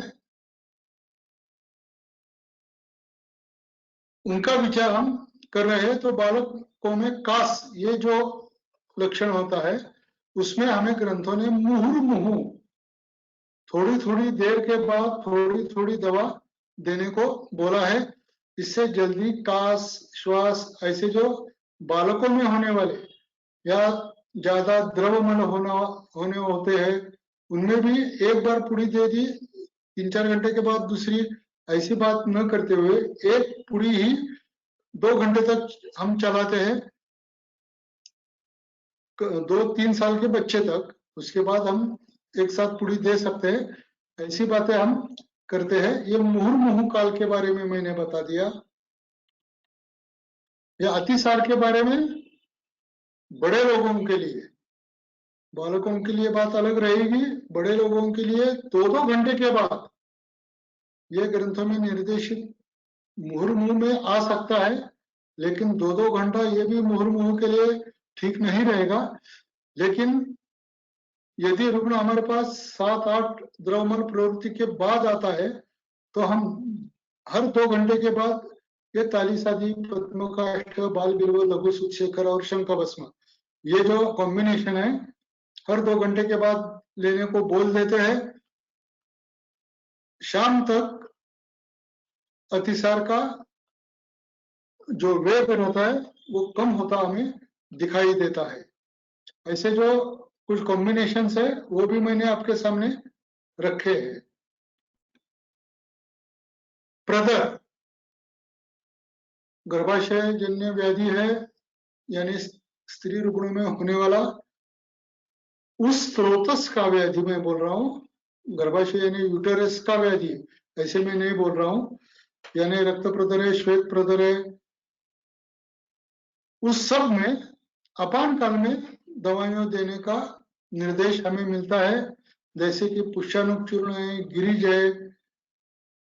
उनका विचार हम कर रहे हैं। तो बालकों में कास ये जो लक्षण होता है उसमें हमें ग्रंथों ने मुहुर्मुहु थोड़ी थोड़ी देर के बाद थोड़ी थोड़ी दवा देने को बोला है। इससे जल्दी कास, श्वास ऐसे जो बालकों में होने वाले या ज्यादा द्रवमल होने होते हैं उनमें भी एक बार पुड़ी दे दी 3-4 घंटे के बाद दूसरी, ऐसी बात न करते हुए एक पुड़ी ही 2 घंटे तक हम चलाते हैं, 2-3 साल के बच्चे तक, उसके बाद हम एक साथ पुड़ी दे सकते हैं। ऐसी बातें हम करते हैं। ये मुहुर्मुहु काल के बारे में मैंने बता दिया। या अतिसार के बारे में बड़े लोगों के लिए, बालकों के लिए बात अलग रहेगी। बड़े लोगों के लिए 2-2 घंटे के बाद ये ग्रंथों में निर्देशित मुहुर्मुहु में आ सकता है, लेकिन 2-2 घंटा ये भी मुहुर्मुहु के लिए ठीक नहीं रहेगा। लेकिन यदि रुग्ण हमारे पास 7-8 द्रवमल प्रवृत्ति के बाद आता है, तो हम हर 2 घंटे के बाद ये तालिसादी, पद्मकाष्ठ, बाल बिल्व, लघु सुक्षेखर और शंख भस्म, ये जो कॉम्बिनेशन है, हर 2 घंटे के बाद लेने को बोल देते हैं। शाम तक अतिसार का जो वेग होता है वो कम होता हमें दिखाई देता है। ऐसे जो कुछ कॉम्बिनेशन है वो भी मैंने आपके सामने रखे हैं। प्रदर गर्भाशय जन्य व्याधि है, यानी स्त्री रुग्णों में होने वाला उस स्रोतस का व्याधि मैं बोल रहा हूँ। गर्भाशय यानी यूटेरस का व्याधि, ऐसे मैं नहीं बोल रहा हूँ। यानी रक्त प्रदर है, श्वेत प्रदर है, उस सब में अपान काल में दवाइयां देने का निर्देश हमें मिलता है। जैसे कि पुष्यानुक चूर्ण है, गिरिज है,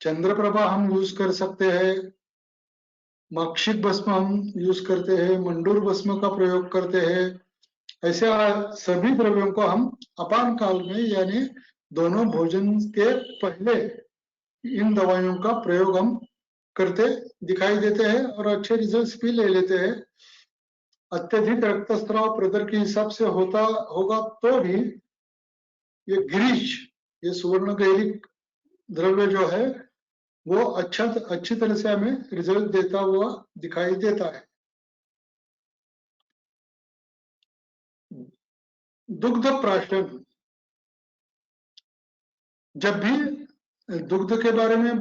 चंद्रप्रभा हम यूज कर सकते हैं, माक्षिक भस्म हम यूज करते हैं, मंडूर भस्म का प्रयोग करते हैं। ऐसे सभी द्रव्यों को हम अपान काल में यानी दोनों भोजन के पहले इन दवाइयों का प्रयोग हम करते दिखाई देते हैं और अच्छे रिजल्ट्स भी ले लेते हैं। अत्यधिक रक्तस्राव प्रदर के हिसाब से होगा तो भी ये गिरीश, ये सुवर्ण गैलिक द्रव्य जो है वो अच्छी तरह से हमें रिजल्ट देता हुआ दिखाई देता है। दुग्ध प्राशन, जब भी दुग्ध के बारे में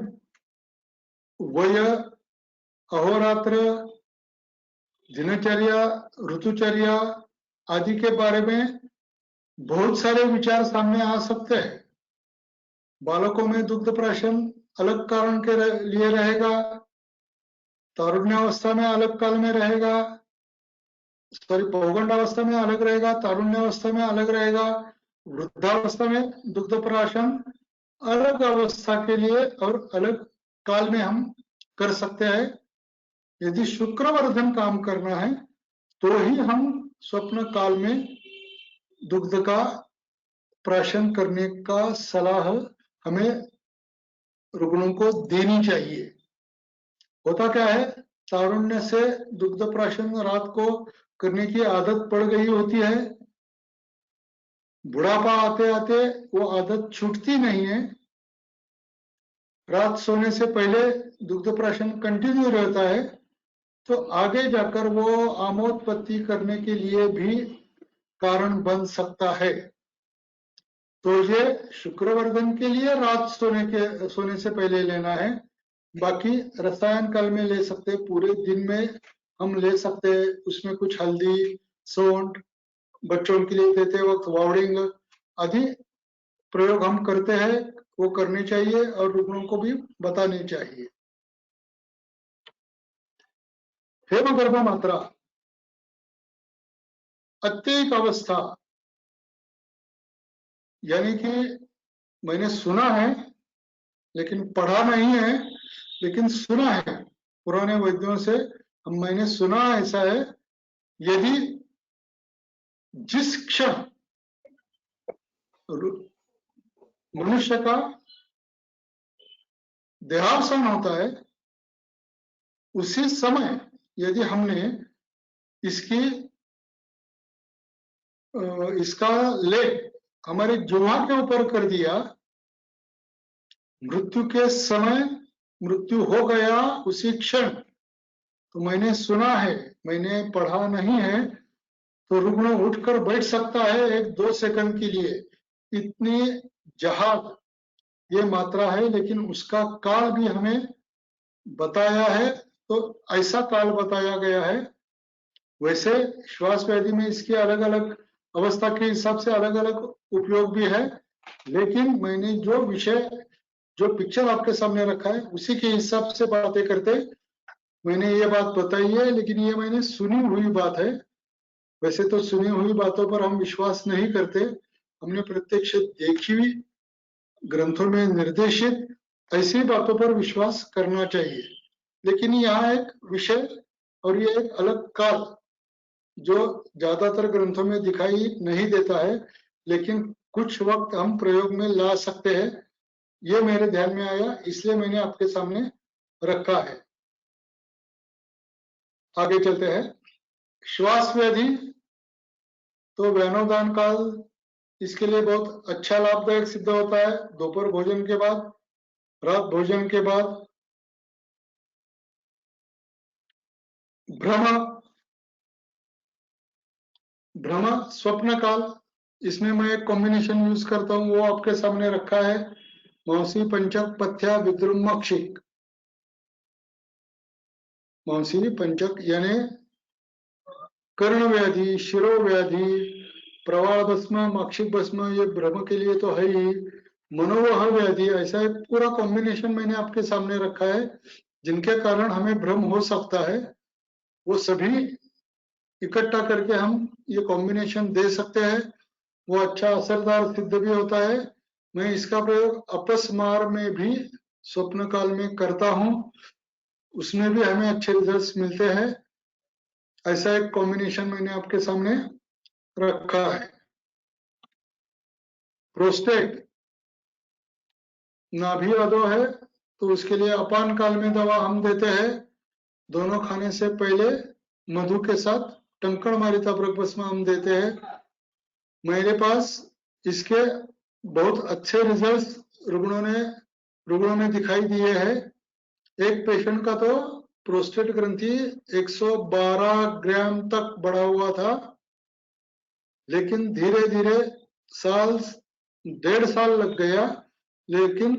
वय, अहोरात्र, दिनचर्या, ऋतुचर्या आदि के बारे में बहुत सारे विचार सामने आ सकते हैं। बालकों में दुग्ध प्राशन अलग कारण के लिए रहेगा, तारुण्यावस्था में अलग काल में रहेगा, पौगंडावस्था में अलग रहेगा, तारुण्यावस्था में अलग रहेगा, वृद्धावस्था में दुग्ध प्राशन अलग अवस्था के लिए और अलग काल में हम कर सकते हैं। यदि शुक्रवर्धन काम करना है तो ही हम स्वप्न काल में दुग्ध का प्राशन करने का सलाह हमें रुग्णों को देनी चाहिए। होता क्या है, तारुण्य से दुग्ध प्राशन रात को करने की आदत पड़ गई होती है, बुढ़ापा आते आते वो आदत छूटती नहीं है, रात सोने से पहले दुग्ध प्राशन कंटिन्यू रहता है, तो आगे जाकर वो आमोत्पत्ति करने के लिए भी कारण बन सकता है। तो ये शुक्रवर्धन के लिए रात सोने से पहले लेना है। बाकी रसायन काल में ले सकते, पूरे दिन में हम ले सकते, उसमें कुछ हल्दी, सौंठ, बच्चों के लिए देते वक्त वावड़िंग आदि प्रयोग हम करते हैं, वो करने चाहिए और रुग्णों को भी बताने चाहिए। हेमगर्भ मात्रा, अत्ययिक अवस्था, यानी कि मैंने सुना है लेकिन पढ़ा नहीं है, लेकिन सुना है पुराने वैद्यों से, मैंने सुना ऐसा है, यदि जिस क्षण मनुष्य का देहावसान होता है उसी समय यदि हमने इसका लेप हमारे जुहा के ऊपर कर दिया, मृत्यु के समय मृत्यु हो गया उसी क्षण, तो मैंने सुना है, मैंने पढ़ा नहीं है, तो रुग्ण उठकर बैठ सकता है 1-2 सेकंड के लिए। इतनी जहाद, ये मात्रा है, लेकिन उसका काल भी हमें बताया है, तो ऐसा काल बताया गया है। वैसे श्वास व्याधि में इसकी अलग अलग अवस्था के हिसाब से अलग अलग उपयोग भी है, लेकिन मैंने जो विषय जो पिक्चर आपके सामने रखा है उसी के हिसाब से बातें करते मैंने ये बात बताई है, लेकिन ये मैंने सुनी हुई बात है। वैसे तो सुनी हुई बातों पर हम विश्वास नहीं करते, हमने प्रत्यक्ष देखी हुई ग्रंथों में निर्देशित ऐसी बातों पर विश्वास करना चाहिए। लेकिन यहाँ एक विषय और ये एक अलग काल जो ज्यादातर ग्रंथों में दिखाई नहीं देता है, लेकिन कुछ वक्त हम प्रयोग में ला सकते हैं, ये मेरे ध्यान में आया, इसलिए मैंने आपके सामने रखा है। आगे चलते हैं। श्वास व्याधि तो व्यानोदान काल इसके लिए बहुत अच्छा लाभदायक सिद्ध होता है। दोपहर भोजन के बाद, रात भोजन के बाद, भ्रम स्वप्न काल, इसमें मैं एक कॉम्बिनेशन यूज करता हूँ, वो आपके सामने रखा है। मांसी पंचक पथ्या विद्रुम मक्षिक, मांसी पंचक यानी कर्ण व्याधि, शिरो व्याधि, प्रवाल भस्म, माक्षिक भस्म, ये भ्रम के लिए तो है ही। मनोवह व्याधि, ऐसा एक पूरा कॉम्बिनेशन मैंने आपके सामने रखा है, जिनके कारण हमें भ्रम हो सकता है। वो सभी इकट्ठा करके हम ये कॉम्बिनेशन दे सकते हैं, वो अच्छा असरदार सिद्ध भी होता है। मैं इसका प्रयोग अपस्मार में भी स्वप्न काल में करता हूँ, उसमें भी हमें अच्छे रिजल्ट्स मिलते हैं। ऐसा एक कॉम्बिनेशन मैंने आपके सामने रखा है। प्रोस्टेट नाभि अधो है, तो उसके लिए अपान काल में दवा हम देते हैं। दोनों खाने से पहले मधु के साथ टंकण मारिता भस्म हम देते हैं। मेरे पास इसके बहुत अच्छे रिजल्ट्स रुग्णों ने दिखाई दिए हैं। एक पेशेंट का तो प्रोस्टेट ग्रंथि 112 ग्राम तक बढ़ा हुआ था, लेकिन धीरे धीरे डेढ़ साल लग गया, लेकिन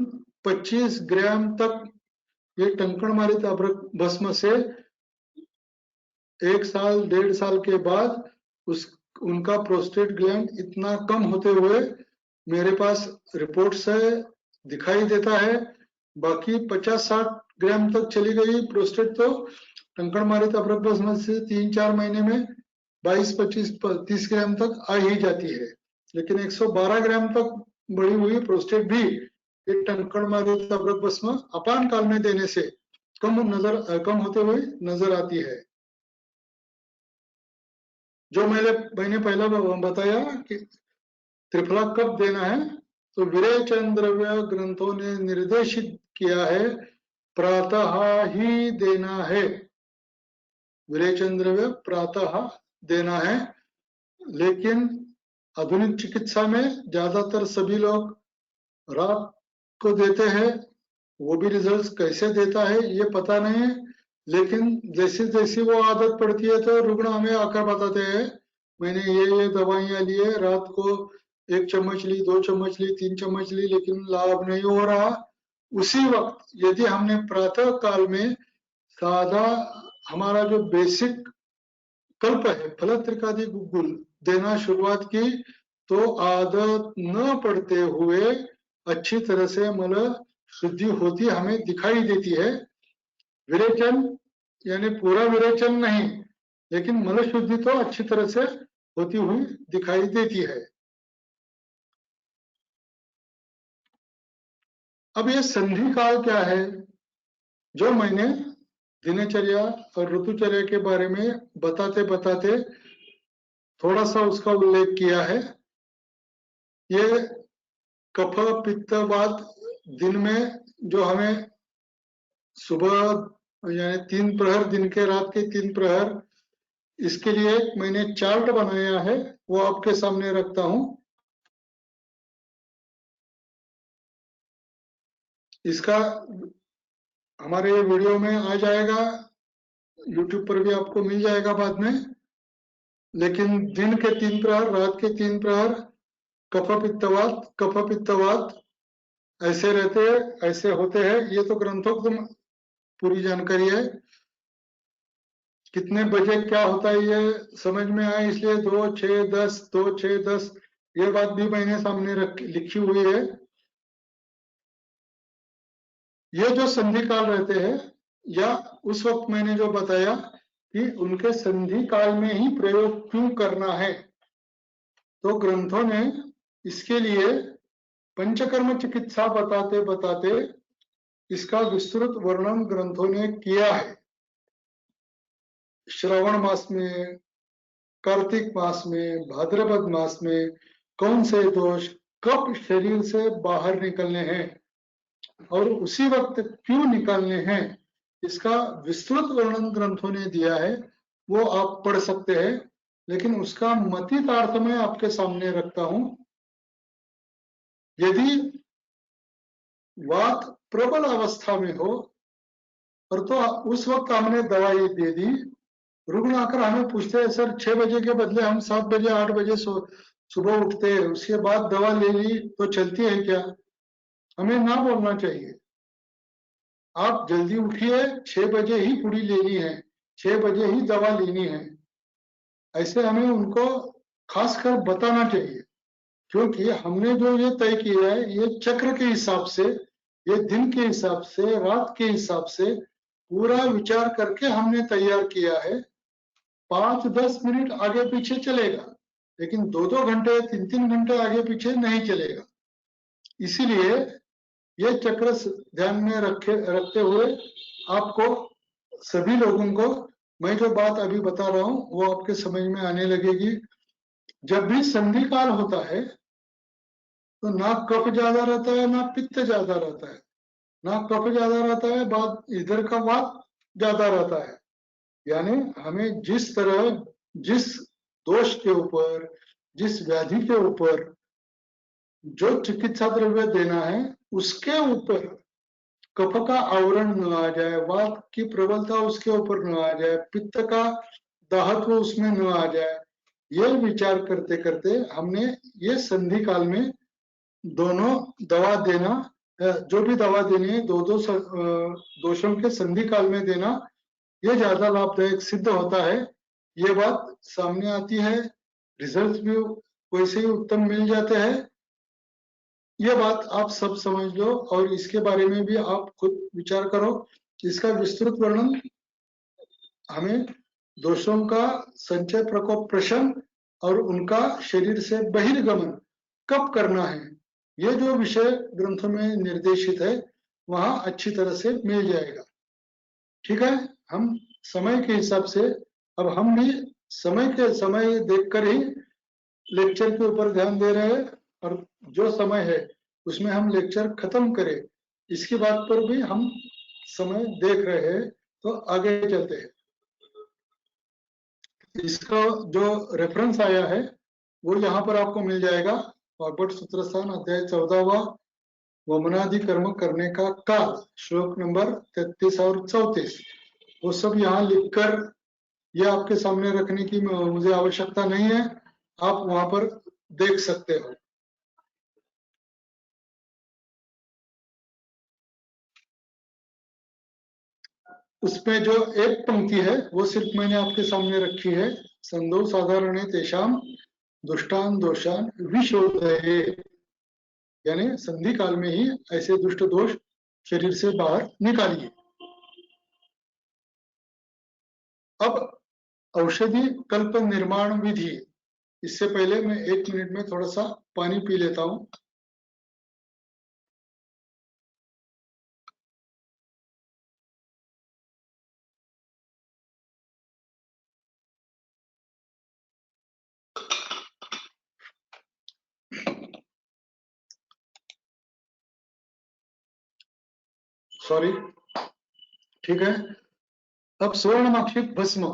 25 ग्राम तक ये टंकण मारित भस्म से 1 साल डेढ़ साल के बाद उनका प्रोस्टेट ग्लैंड इतना कम होते हुए मेरे पास रिपोर्ट्स है, दिखाई देता है। बाकी 50-60 ग्राम तक चली गई प्रोस्टेट, तो टंकण मारित भस्म से 3-4 महीने में 22-25-30 ग्राम तक आ ही जाती है, लेकिन 112 ग्राम तक बढ़ी हुई प्रोस्टेट भी ये टंकण मारित भस्म अपान काल में देने से कम होते हुए नजर आती है। जो मैंने पहला बताया कि त्रिफला कब देना है, तो विरेचन द्रव्य ग्रंथों ने निर्देशित किया है प्रातः ही देना है। विरेचन द्रव्य प्रातः देना है, लेकिन आधुनिक चिकित्सा में ज्यादातर सभी लोग रात को देते हैं। वो भी रिजल्ट्स कैसे देता है ये पता नहीं है, लेकिन जैसी जैसी वो आदत पड़ती है तो रुग्ण हमें आकर बताते हैं मैंने ये दवाइयां लिए, रात को 1 चम्मच ली, 2 चम्मच ली, 3 चम्मच ली, लेकिन लाभ नहीं हो रहा। उसी वक्त यदि हमने प्रातः काल में सादा हमारा जो बेसिक कल्प है फलत्रिकादि गुग्गुल देना शुरुआत की, तो आदत न पड़ते हुए अच्छी तरह से मल शुद्धि होती हमें दिखाई देती है। विरेचन यानी पूरा विरेचन नहीं, लेकिन मल शुद्धि तो अच्छी तरह से होती हुई दिखाई देती है। अब ये संधि काल क्या है, जो मैंने दिनचर्या और ऋतुचर्या के बारे में बताते बताते थोड़ा सा उसका उल्लेख किया है। ये कफ पित्त वात दिन में जो हमें सुबह यानी 3 प्रहर, दिन के रात के 3 प्रहर, इसके लिए मैंने चार्ट बनाया है, वो आपके सामने रखता हूं। इसका हमारे वीडियो में आ जाएगा, YouTube पर भी आपको मिल जाएगा बाद में। लेकिन दिन के 3 प्रहर, रात के 3 प्रहर कफ पित्तवात ऐसे रहते हैं, ऐसे होते हैं, ये तो ग्रंथों की पूरी जानकारी है। कितने बजे क्या होता है ये समझ में आए, इसलिए 2, 6, 10, 2, 6, 10 ये बात भी मैंने सामने लिखी हुई है। ये जो संधि काल रहते हैं, या उस वक्त मैंने जो बताया कि उनके संधि काल में ही प्रयोग क्यों करना है, तो ग्रंथों ने इसके लिए पंचकर्म चिकित्सा बताते बताते इसका विस्तृत वर्णन ग्रंथों ने किया है। श्रावण मास में, कार्तिक मास में, भाद्रपद मास में कौन से दोष कब शरीर से बाहर निकलने हैं और उसी वक्त क्यों निकालने हैं, इसका विस्तृत वर्णन ग्रंथों ने दिया है। वो आप पढ़ सकते हैं, लेकिन उसका मतितार्थ मैं आपके सामने रखता हूं। यदि वात प्रबल अवस्था में हो और तो उस वक्त हमने दवाई दे दी, रुग्ण आकर हमें पूछते हैं सर 6 बजे के बदले हम 7 बजे 8 बजे सुबह उठते हैं, उसके बाद दवा ले ली तो चलती है क्या? हमें ना बोलना चाहिए। आप जल्दी उठिए, 6 बजे ही पूरी लेनी है, 6 बजे ही दवा लेनी है, ऐसे हमें उनको खासकर बताना चाहिए। क्योंकि हमने जो ये तय किया है, ये चक्र के हिसाब से, ये दिन के हिसाब से, रात के हिसाब से पूरा विचार करके हमने तैयार किया है। 5-10 मिनट आगे पीछे चलेगा, लेकिन 2-2 घंटे 3-3 घंटे आगे पीछे नहीं चलेगा। इसीलिए ये चक्र ध्यान में रखते हुए आपको सभी लोगों को मैं जो बात अभी बता रहा हूं वो आपके समझ में आने लगेगी। जब भी संधि काल होता है तो ना कफ ज्यादा रहता है ना पित्त ज्यादा रहता है, ना कफ ज्यादा रहता है, बाद इधर का वात ज्यादा रहता है। यानी हमें जिस तरह, जिस दोष के ऊपर, जिस व्याधि के ऊपर जो चिकित्सा द्रव्य देना है उसके ऊपर कफ का आवरण न आ जाए, वात की प्रबलता उसके ऊपर न आ जाए, पित्त का दाहत्व उसमें न आ जाए, ये विचार करते करते हमने ये संधि काल में दोनों दवा देना, जो भी दवा देनी है दो दोषों के संधि काल में देना, ये ज्यादा लाभदायक सिद्ध होता है। ये बात सामने आती है, रिजल्ट भी वैसे ही उत्तम मिल जाते हैं। ये बात आप सब समझ लो और इसके बारे में भी आप खुद विचार करो। इसका विस्तृत वर्णन हमें दोषों का संचय, प्रकोप, प्रशम और उनका शरीर से बहिर्गमन कब करना है, ये जो विषय ग्रंथों में निर्देशित है वहां अच्छी तरह से मिल जाएगा। ठीक है, हम समय के हिसाब से, अब हम भी समय देखकर ही लेक्चर के ऊपर ध्यान दे रहे हैं, और जो समय है उसमें हम लेक्चर खत्म करें इसकी बात पर भी हम समय देख रहे हैं। तो आगे चलते हैं। इसका जो रेफरेंस आया है वो यहाँ पर आपको मिल जाएगा। वाग्भट सूत्रस्थान अध्याय 14वां, वमनादि कर्म करने का काल, श्लोक नंबर 33 और 34, वो सब यहाँ लिखकर ये आपके सामने रखने की मुझे आवश्यकता नहीं है, आप वहां पर देख सकते हो। उसमें जो एक पंक्ति है वो सिर्फ मैंने आपके सामने रखी है, संदो साधारण तेषाम दुष्टान दोषान विशोधये, यानी संधि काल में ही ऐसे दुष्ट दोष शरीर से बाहर निकालिए। अब औषधि कल्प निर्माण विधि, इससे पहले मैं 1 मिनट में थोड़ा सा पानी पी लेता हूं। सॉरी, ठीक है। अब स्वर्णमाक्षिक भस्म,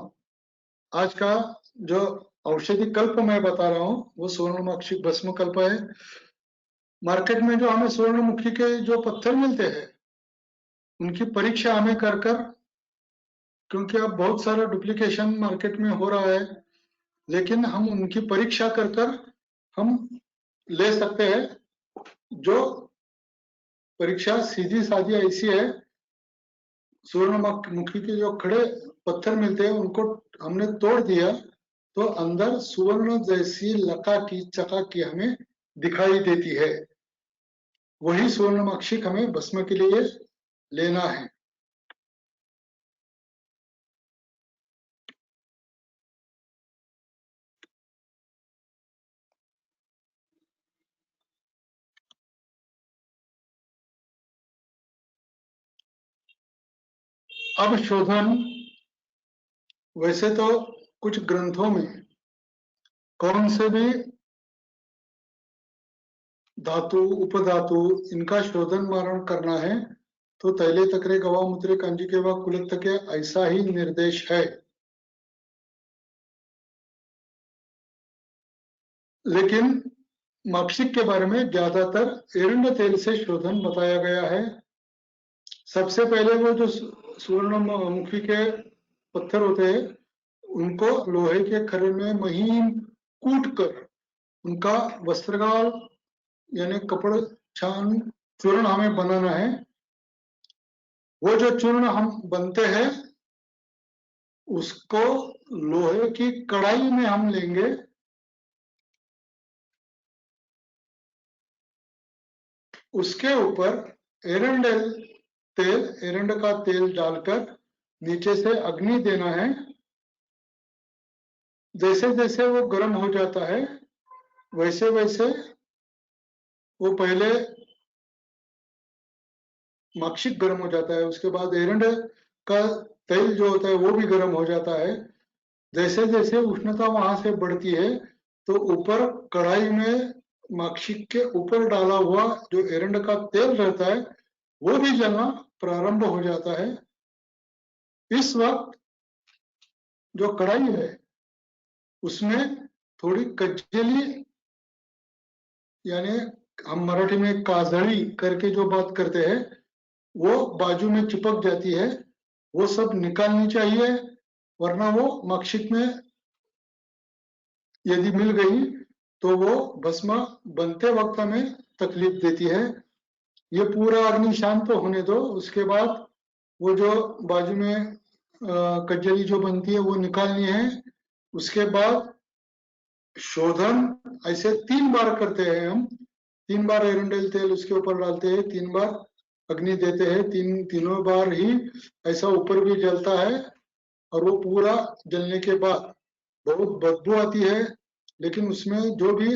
आज का जो औषधि कल्प मैं बता रहा हूं वो स्वर्णमाक्षिक भस्म कल्प है। मार्केट में जो हमें स्वर्णमुखी के जो पत्थर मिलते हैं उनकी परीक्षा हमें कर कर, क्योंकि अब बहुत सारा डुप्लीकेशन मार्केट में हो रहा है, लेकिन हम उनकी परीक्षा कर कर हम ले सकते हैं। जो परीक्षा सीधी सादी ऐसी है, सुवर्णमुखी के जो खड़े पत्थर मिलते हैं उनको हमने तोड़ दिया तो अंदर सुवर्ण जैसी लकाकी चकाकी हमें दिखाई देती है। वही सुवर्णमक्षिक हमें भस्म के लिए लेना है। अब शोधन, वैसे तो कुछ ग्रंथों में कौन से भी धातु उपधातु इनका शोधन मारण करना है तो तैले तकरे गवा मुद्रे कंजी के व कुलित के ऐसा ही निर्देश है। लेकिन मक्षिक के बारे में ज्यादातर एरंड तेल से शोधन बताया गया है। सबसे पहले वो जो सुवर्णमुखी के पत्थर होते हैं उनको लोहे के खरे में महीन कूट कर उनका वस्त्रगाल यानी कपड़ छान चूर्ण हमें बनाना है। वो जो चूर्ण हम बनते हैं उसको लोहे की कढ़ाई में हम लेंगे। उसके ऊपर एरंडेल तेल, एरंड का तेल डालकर नीचे से अग्नि देना है। जैसे जैसे वो गर्म हो जाता है वैसे वैसे वो पहले मक्षिक गर्म हो जाता है, उसके बाद एरंड का तेल जो होता है वो भी गर्म हो जाता है। जैसे जैसे उष्णता वहां से बढ़ती है तो ऊपर कढ़ाई में मक्षिक के ऊपर डाला हुआ जो एरंड का तेल रहता है वो भी जलना प्रारंभ हो जाता है। इस वक्त जो कढ़ाई है उसमें थोड़ी कज्जली यानी हम मराठी में काजळी करके जो बात करते हैं वो बाजू में चिपक जाती है, वो सब निकालनी चाहिए, वरना वो मक्षिक में यदि मिल गई तो वो भस्म बनते वक्त हमें तकलीफ देती है। ये पूरा अग्नि शांत होने दो, उसके बाद वो जो बाजू में कज्जली जो बनती है वो निकालनी है। उसके बाद शोधन ऐसे 3 बार करते हैं हम। 3 बार एरंडेल तेल उसके ऊपर डालते हैं, 3 बार अग्नि देते हैं, तीनों बार ही ऐसा ऊपर भी जलता है और वो पूरा जलने के बाद बहुत बदबू आती है, लेकिन उसमें जो भी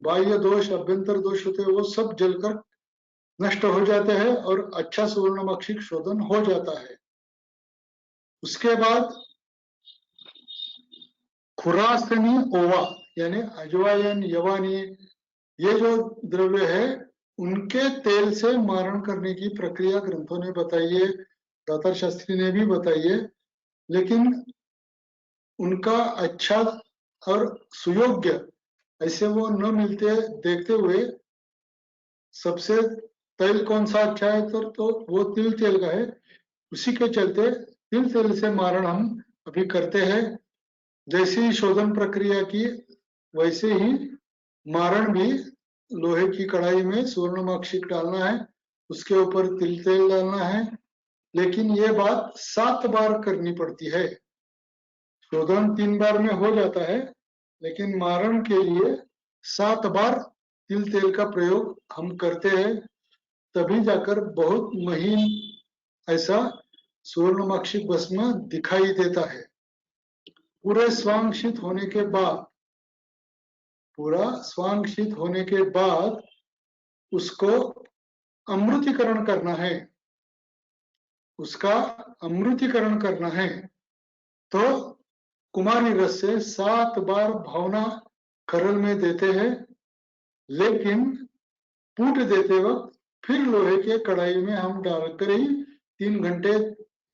बाह्य दोष अभ्यंतर दोष होते हैं वो सब जलकर नष्ट हो जाते हैं और अच्छा सुवर्णमक्षिक शोधन हो जाता है। उसके बाद खुरासनी ओवा यानी अजवायन यवानी ये जो द्रव्य है उनके तेल से मारण करने की प्रक्रिया ग्रंथों ने बताई है, दातार शास्त्री ने भी बताई है। लेकिन उनका अच्छा और सुयोग्य ऐसे वो न मिलते देखते हुए सबसे तेल कौन सा अच्छा है तो वो तिल तेल का है। उसी के चलते तिल तेल से मारण हम अभी करते हैं। जैसी ही शोधन प्रक्रिया की वैसे ही मारण भी लोहे की कढ़ाई में सुवर्णमक्षिक डालना है, उसके ऊपर तिल तेल डालना है। लेकिन ये बात 7 बार करनी पड़ती है। शोधन 3 बार में हो जाता है लेकिन मारण के लिए 7 बार तिल तेल का प्रयोग हम करते हैं, तभी जाकर बहुत महीन ऐसा सुवर्णमक्षिक भस्म दिखाई देता है। पूरे स्वांशित होने के बाद, पूरा स्वांशित होने के बाद उसको अमृतीकरण करना है, उसका अमृतीकरण करना है। तो कुमारी रस से 7 बार भावना खरल में देते हैं, लेकिन पूट देते वक्त फिर लोहे के कढ़ाई में हम डालकर ही 3 घंटे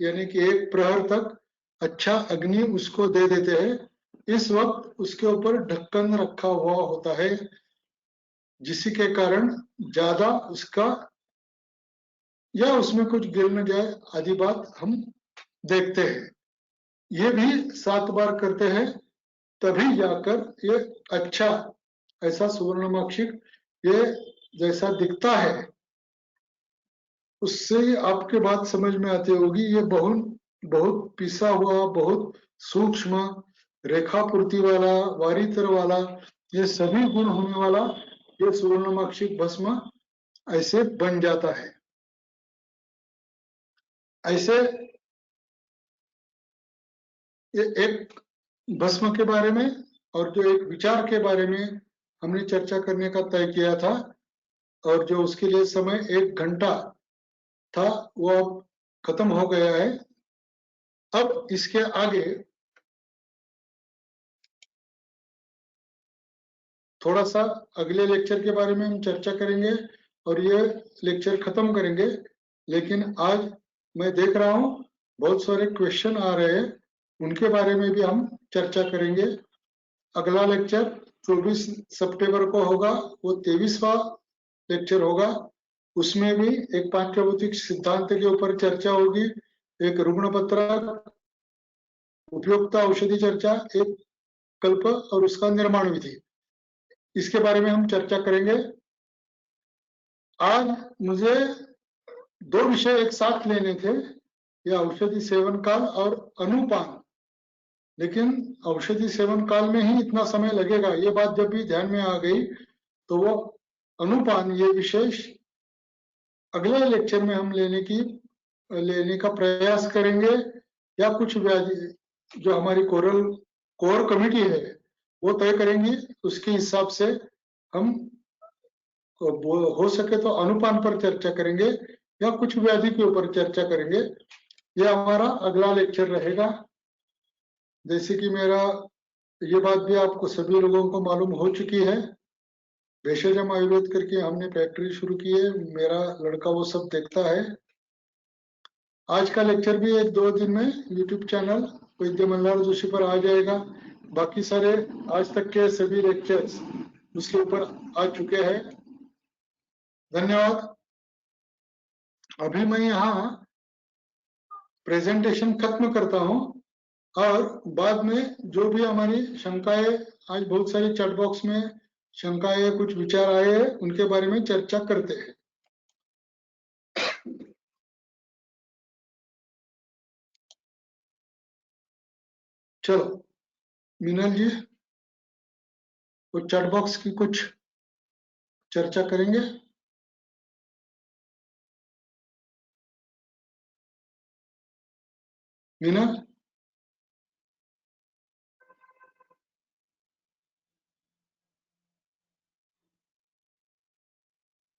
यानी कि 1 प्रहर तक अच्छा अग्नि उसको दे देते हैं। इस वक्त उसके ऊपर ढक्कन रखा हुआ होता है जिसके कारण ज्यादा उसका या उसमें कुछ गिर न जाए आदि बात हम देखते हैं। ये भी 7 बार करते हैं तभी जाकर ये अच्छा ऐसा सुवर्णमक्षिक ये जैसा दिखता है उससे ही आपके बात समझ में आती होगी। ये बहुत बहुत पिसा हुआ, बहुत सूक्ष्म, रेखापूर्ति वाला, वारित्र वाला, ये सभी गुण होने वाला ये सुवर्णमाक्षिक भस्म ऐसे बन जाता है। ऐसे ये एक भस्म के बारे में और जो एक विचार के बारे में हमने चर्चा करने का तय किया था, और जो उसके लिए समय 1 घंटा था वो अब खत्म हो गया है। अब इसके आगे थोड़ा सा अगले लेक्चर के बारे में हम चर्चा करेंगे और ये लेक्चर खत्म करेंगे। लेकिन आज मैं देख रहा हूँ बहुत सारे क्वेश्चन आ रहे हैं, उनके बारे में भी हम चर्चा करेंगे। अगला लेक्चर 24 सितंबर को होगा, वो 23वां लेक्चर होगा। उसमें भी एक पांचभौतिक सिद्धांत के ऊपर चर्चा होगी, एक रुग्ण पत्रक, उपयुक्त औषधि चर्चा, एक कल्प और उसका निर्माण विधि, इसके बारे में हम चर्चा करेंगे। आज मुझे 2 विषय एक साथ लेने थे, यह औषधि सेवन काल और अनुपान, लेकिन औषधि सेवन काल में ही इतना समय लगेगा, ये बात जब भी ध्यान में आ गई तो वो अनुपान ये विशेष अगले लेक्चर में हम लेने का प्रयास करेंगे, या कुछ व्याधि जो हमारी कोर कमेटी है वो तय करेंगी, उसके हिसाब से हम हो सके तो अनुपान पर चर्चा करेंगे या कुछ व्याधि के ऊपर चर्चा करेंगे। यह हमारा अगला लेक्चर रहेगा। जैसे कि मेरा ये बात भी आपको सभी लोगों को मालूम हो चुकी है, भेषजम आयुर्वेद करके हमने फैक्ट्री शुरू की है, मेरा लड़का वो सब देखता है। आज का लेक्चर भी 1-2 दिन में यूट्यूब चैनल वैद्य मल्हार जोशी पर आ जाएगा। बाकी सारे आज तक के सभी लेक्चर्स उसके ऊपर आ चुके हैं। धन्यवाद। अभी मैं यहाँ प्रेजेंटेशन खत्म करता हूँ और बाद में जो भी हमारी शंकाएं, आज बहुत सारी चैट बॉक्स में शंकाएं, कुछ विचार आए हैं, उनके बारे में चर्चा करते हैं। चलो मीनल जी, वो चैट बॉक्स की कुछ चर्चा करेंगे। मीनल,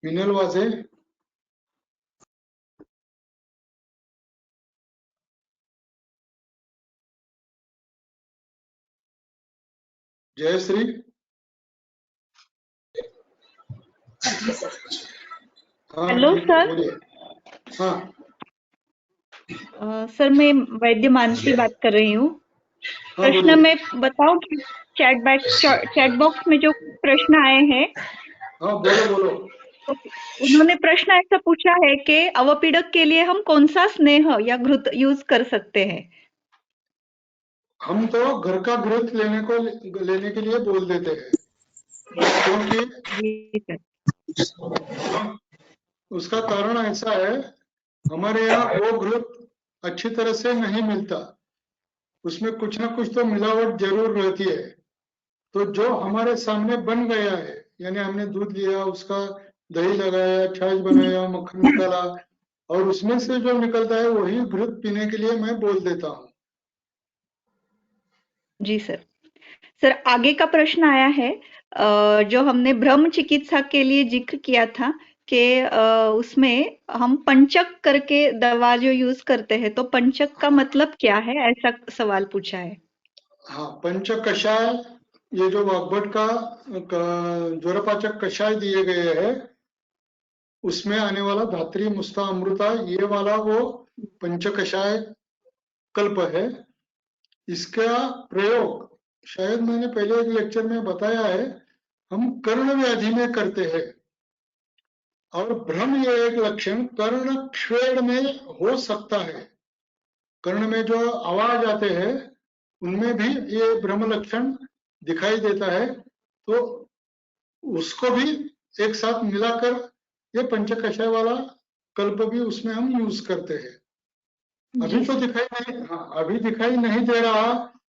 मीनल वाजे, जयश्री, हाँ हेलो सर। बोलिए। हाँ सर मैं वैद्य मानसी बात कर रही हूँ। हाँ प्रश्न बोलिए। मैं बताऊं कि चैट बॉक्स में जो प्रश्न आए हैं, हाँ बोलो बोलो। तो उन्होंने प्रश्न ऐसा पूछा है कि अवपीड़क के लिए हम कौन सा स्नेह या घृत यूज कर सकते हैं। हम तो घर का घृत लेने के लिए बोल देते हैं, क्योंकि जी सर। उसका कारण ऐसा है, हमारे यहाँ वो घृत अच्छी तरह से नहीं मिलता, उसमें कुछ ना कुछ तो मिलावट जरूर रहती है। तो जो हमारे सामने बन गया है, यानी हमने दूध लिया, उसका दही लगाया, छाछ बनाया, मक्खन निकाला, और उसमें से जो निकलता है वही घृत पीने के लिए मैं बोल देता हूँ। जी सर। सर आगे का प्रश्न आया है, जो हमने भ्रम चिकित्सा के लिए जिक्र किया था कि उसमें हम पंचक करके दवा जो यूज करते हैं, तो पंचक का मतलब क्या है, ऐसा सवाल पूछा है। हाँ, पंच कषाय, ये जो वाग्भट का ज्वरपाचक कषाय दिए गए हैं, उसमें आने वाला धात्री मुस्ता अमृता, ये वाला वो पंच कषाय कल्प है। इसका प्रयोग शायद मैंने पहले एक लेक्चर में बताया है, हम कर्ण व्याधि में करते हैं। और भ्रम ये एक लक्षण कर्ण क्षेत्र में हो सकता है, कर्ण में जो आवाज आते हैं उनमें भी ये भ्रम लक्षण दिखाई देता है, तो उसको भी एक साथ मिलाकर ये पंचकषाय वाला कल्प भी उसमें हम यूज करते हैं। अभी जी तो दिखाई नहीं, हाँ, अभी दिखाई नहीं दे रहा,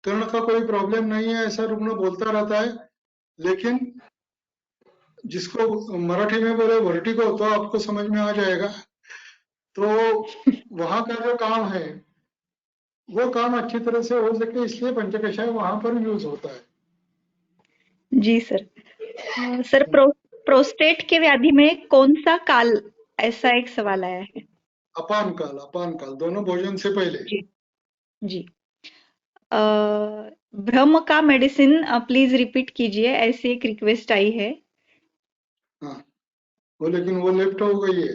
कर्ण का कोई प्रॉब्लम नहीं है ऐसा रुग्ण बोलता रहता है, लेकिन जिसको मराठी में बोले वर्टिगो तो आपको समझ में आ जाएगा। तो वहां का जो काम है वो काम अच्छी तरह से हो सके, इसलिए पंचकषाय वहां पर यूज होता है। जी सर। सर प्रोस्टेट के व्याधि में कौन सा काल, ऐसा एक सवाल आया है। अपान काल दोनों भोजन से पहले। जी जी। भ्रम का मेडिसिन प्लीज रिपीट कीजिए, ऐसी एक रिक्वेस्ट आई है। हाँ, वो लेकिन वो लेफ्ट हो गई है,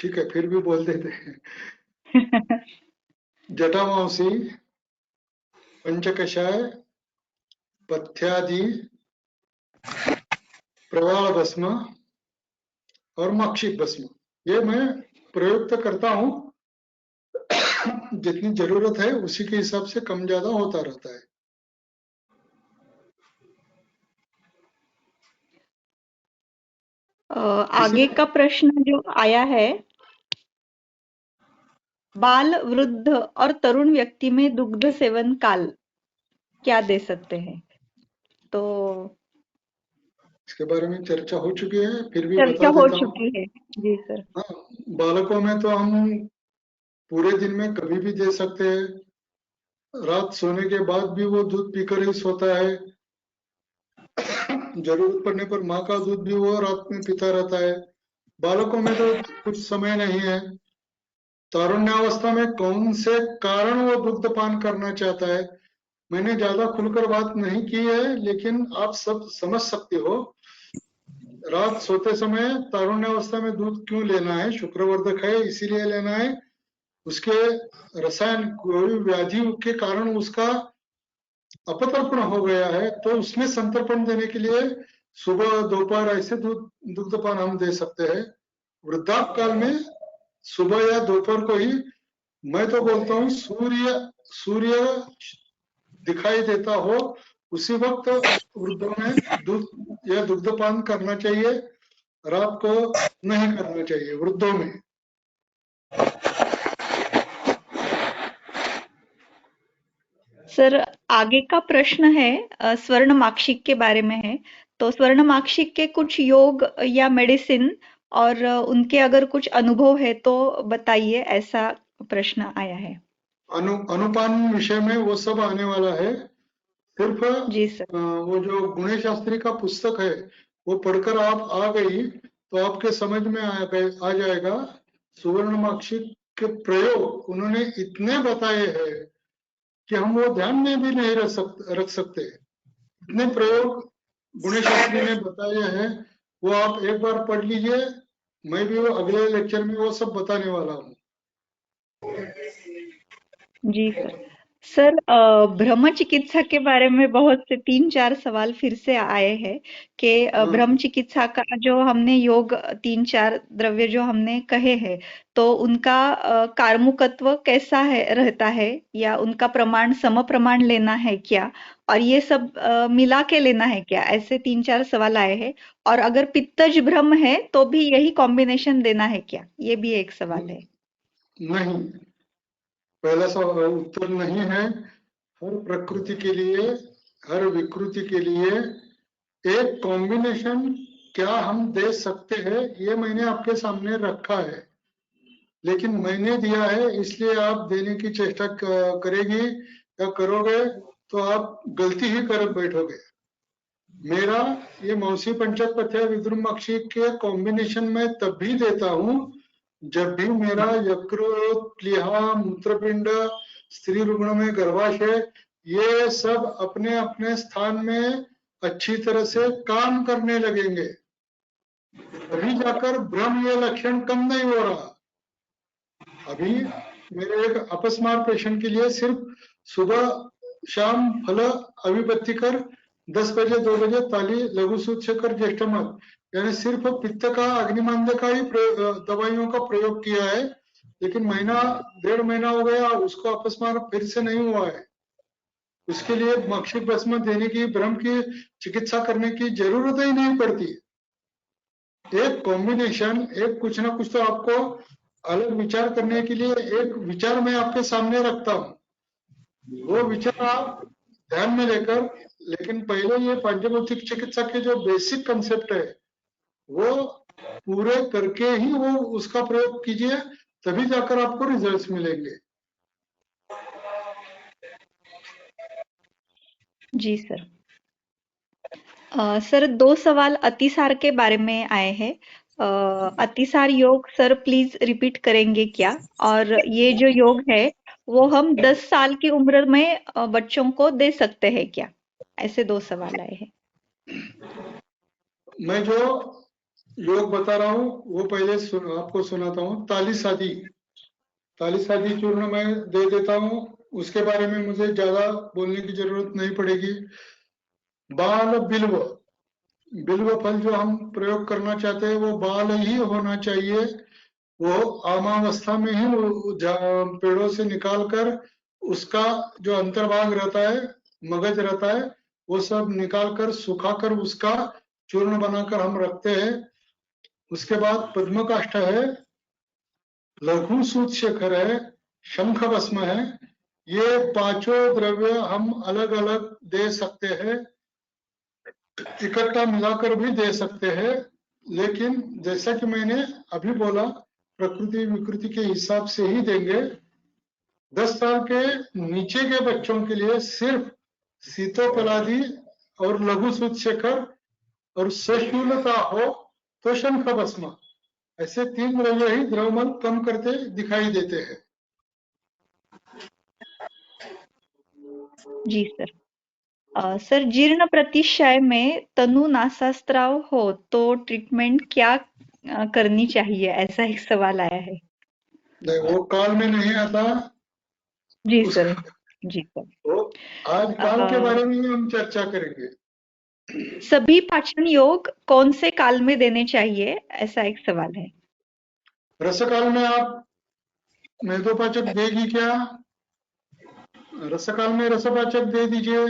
ठीक है फिर भी बोल देते हैं। जटामांसी, पंचकषाय, पथ्यादि, प्रवाल भस्म और मक्षिक भस्म, ये मैं प्रयोग तो करता हूँ, जितनी जरूरत है उसी के हिसाब से कम ज्यादा होता रहता है। आगे का प्रश्न जो आया है, बाल, वृद्ध और तरुण व्यक्ति में दुग्ध सेवन काल क्या दे सकते हैं? तो इसके बारे में चर्चा हो चुकी है, फिर भी चर्चा बता हो देता हूँ। चुकी है। जी सर। हाँ, बालकों में तो हम पूरे दिन में कभी भी दे सकते हैं, रात सोने के बाद भी वो दूध पीकर ही सोता है, जरूरत पड़ने पर माँ का दूध भी वो रात में पीता रहता है। बालकों में तो कुछ समय नहीं है। तारुण्यावस्था में कौन से कारण वो दुग्ध पान करना चाहता है, मैंने ज्यादा खुलकर बात नहीं की है, लेकिन आप सब समझ सकते हो। रात सोते समय तारुण्यावस्था में दूध क्यों लेना है, शुक्रवर्धक है इसीलिए लेना है, उसके रसायन कोई व्याधि के कारण उसका अपतर्पण हो गया है, तो उसमें संतर्पण देने के लिए सुबह दोपहर ऐसे दुग्धपान हम दे सकते हैं। वृद्धाप काल में सुबह या दोपहर को ही, मैं तो बोलता हूँ सूर्य दिखाई देता हो उसी वक्त वृद्धों में दूध या दुग्धपान करना चाहिए, रात को नहीं करना चाहिए वृद्धों में। सर आगे का प्रश्न है, स्वर्ण माक्षिक के बारे में है। तो स्वर्ण माक्षिक के कुछ योग या मेडिसिन और उनके अगर कुछ अनुभव है तो बताइए, ऐसा प्रश्न आया है। अनुपान विषय में वो सब आने वाला है। सिर्फ जी सर। वो जो गुणेश शास्त्री का पुस्तक है वो पढ़कर आप आ गई तो आपके समझ में आ जाएगा। सुवर्ण माक्षिक के प्रयोग उन्होंने इतने बताए हैं कि हम वो ध्यान में भी नहीं रख सकते। इतने प्रयोग गुणेश शास्त्री ने बताए हैं, वो आप एक बार पढ़ लीजिए, मैं भी वो अगले लेक्चर में वो सब बताने वाला हूँ। जी सर। सर ब्रह्म चिकित्सा के बारे में बहुत से 3-4 सवाल फिर से आए हैं कि ब्रह्म चिकित्सा का जो हमने योग 3-4 द्रव्य जो हमने कहे हैं, तो उनका कार्मुकत्व कैसा है रहता है, या उनका प्रमाण सम प्रमाण लेना है क्या, और ये सब मिला के लेना है क्या, ऐसे 3-4 सवाल आए हैं। और अगर पित्तज ब्रह्म है तो भी यही कॉम्बिनेशन देना है क्या, ये भी एक सवाल है। नहीं, पहला सवाल उत्तर नहीं है। हर प्रकृति के लिए, हर विकृति के लिए एक कॉम्बिनेशन क्या हम दे सकते हैं, ये मैंने आपके सामने रखा है, लेकिन मैंने दिया है इसलिए आप देने की चेष्टा करेगी या करोगे तो आप गलती ही कर बैठोगे। मेरा ये मौसी पंचक पथ्य विद्रुम अक्षिक के कॉम्बिनेशन में तब भी देता हूँ जब भी मेरा यकृत, प्लीहा, मूत्रपिंड, स्त्री रुग्ण में गर्भाशय, ये सब अपने अपने स्थान में अच्छी तरह से काम करने लगेंगे, अभी जाकर भ्रम ये लक्षण कम नहीं हो रहा। अभी मेरे एक अपस्मार पेशेंट के लिए सिर्फ सुबह शाम फल अभिपत्ति कर 10 बजे 2 बजे ताली लघु सूचकर ज्येष्ठमत, यानी सिर्फ पित्त का अग्निमांद्य का ही दवाइयों का प्रयोग किया है, लेकिन महीना 1.5 महीना हो गया उसको अपस्मार फिर से नहीं हुआ है। उसके लिए मक्षिक भस्म देने की, भ्रम की चिकित्सा करने की जरूरत ही नहीं पड़ती। एक कॉम्बिनेशन, एक कुछ ना कुछ तो आपको अलग विचार करने के लिए एक विचार मैं आपके सामने रखता हूँ, वो विचार आप ध्यान में लेकर, लेकिन पहले ये पंचभौतिक चिकित्सा के जो बेसिक कंसेप्ट है वो पूरे करके ही वो उसका प्रयोग कीजिए, तभी जाकर आपको रिजल्ट्स मिलेंगे। जी सर। सर 2 सवाल अतिसार के बारे में आए हैं। अतिसार योग सर प्लीज रिपीट करेंगे क्या? और ये जो योग है वो हम 10 साल की उम्र में बच्चों को दे सकते हैं क्या? ऐसे 2 सवाल आए हैं। मैं जो योग बता रहा हूँ वो पहले आपको सुनाता हूँ। तालिसादी चूर्ण मैं दे देता हूँ, उसके बारे में मुझे ज्यादा बोलने की जरूरत नहीं पड़ेगी। बाल बिल्व, बिल्व फल जो हम प्रयोग करना चाहते हैं वो बाल ही होना चाहिए। वो आमावस्था में ही वो पेड़ों से निकाल कर उसका जो अंतर्भाग रहता है, मगज रहता है, वो सब निकाल कर सुखाकर उसका चूर्ण बनाकर हम रखते हैं। उसके बाद पद्मकाष्ठ है, लघु सूत शेखर है, शंख भस्म है। ये पांचों द्रव्य हम अलग अलग दे सकते हैं, इकट्ठा मिलाकर भी दे सकते हैं, लेकिन जैसा कि मैंने अभी बोला प्रकृति विकृति के हिसाब से ही देंगे। 10 साल के नीचे के बच्चों के लिए सिर्फ सीतोपलादी और लघु सूत शेखर, और सशूलता हो तो शंख भस्म, ऐसे 3 द्रव्य ही द्रवमल कम करते दिखाई देते हैं। जी सर। सर जीर्ण प्रतिशय में तनु नासास्त्राव हो तो ट्रीटमेंट क्या करनी चाहिए? ऐसा एक सवाल आया है। नहीं, वो काल में नहीं आता जी सर। उसका, जी सर। वो आज काल के अ, बारे में ही हम चर्चा करेंगे। सभी पाचन योग कौन से काल में देने चाहिए? ऐसा एक सवाल है। रसकाल में आप मेदोपाचक देगी क्या? रसकाल में रसपाचक दे दीजिए।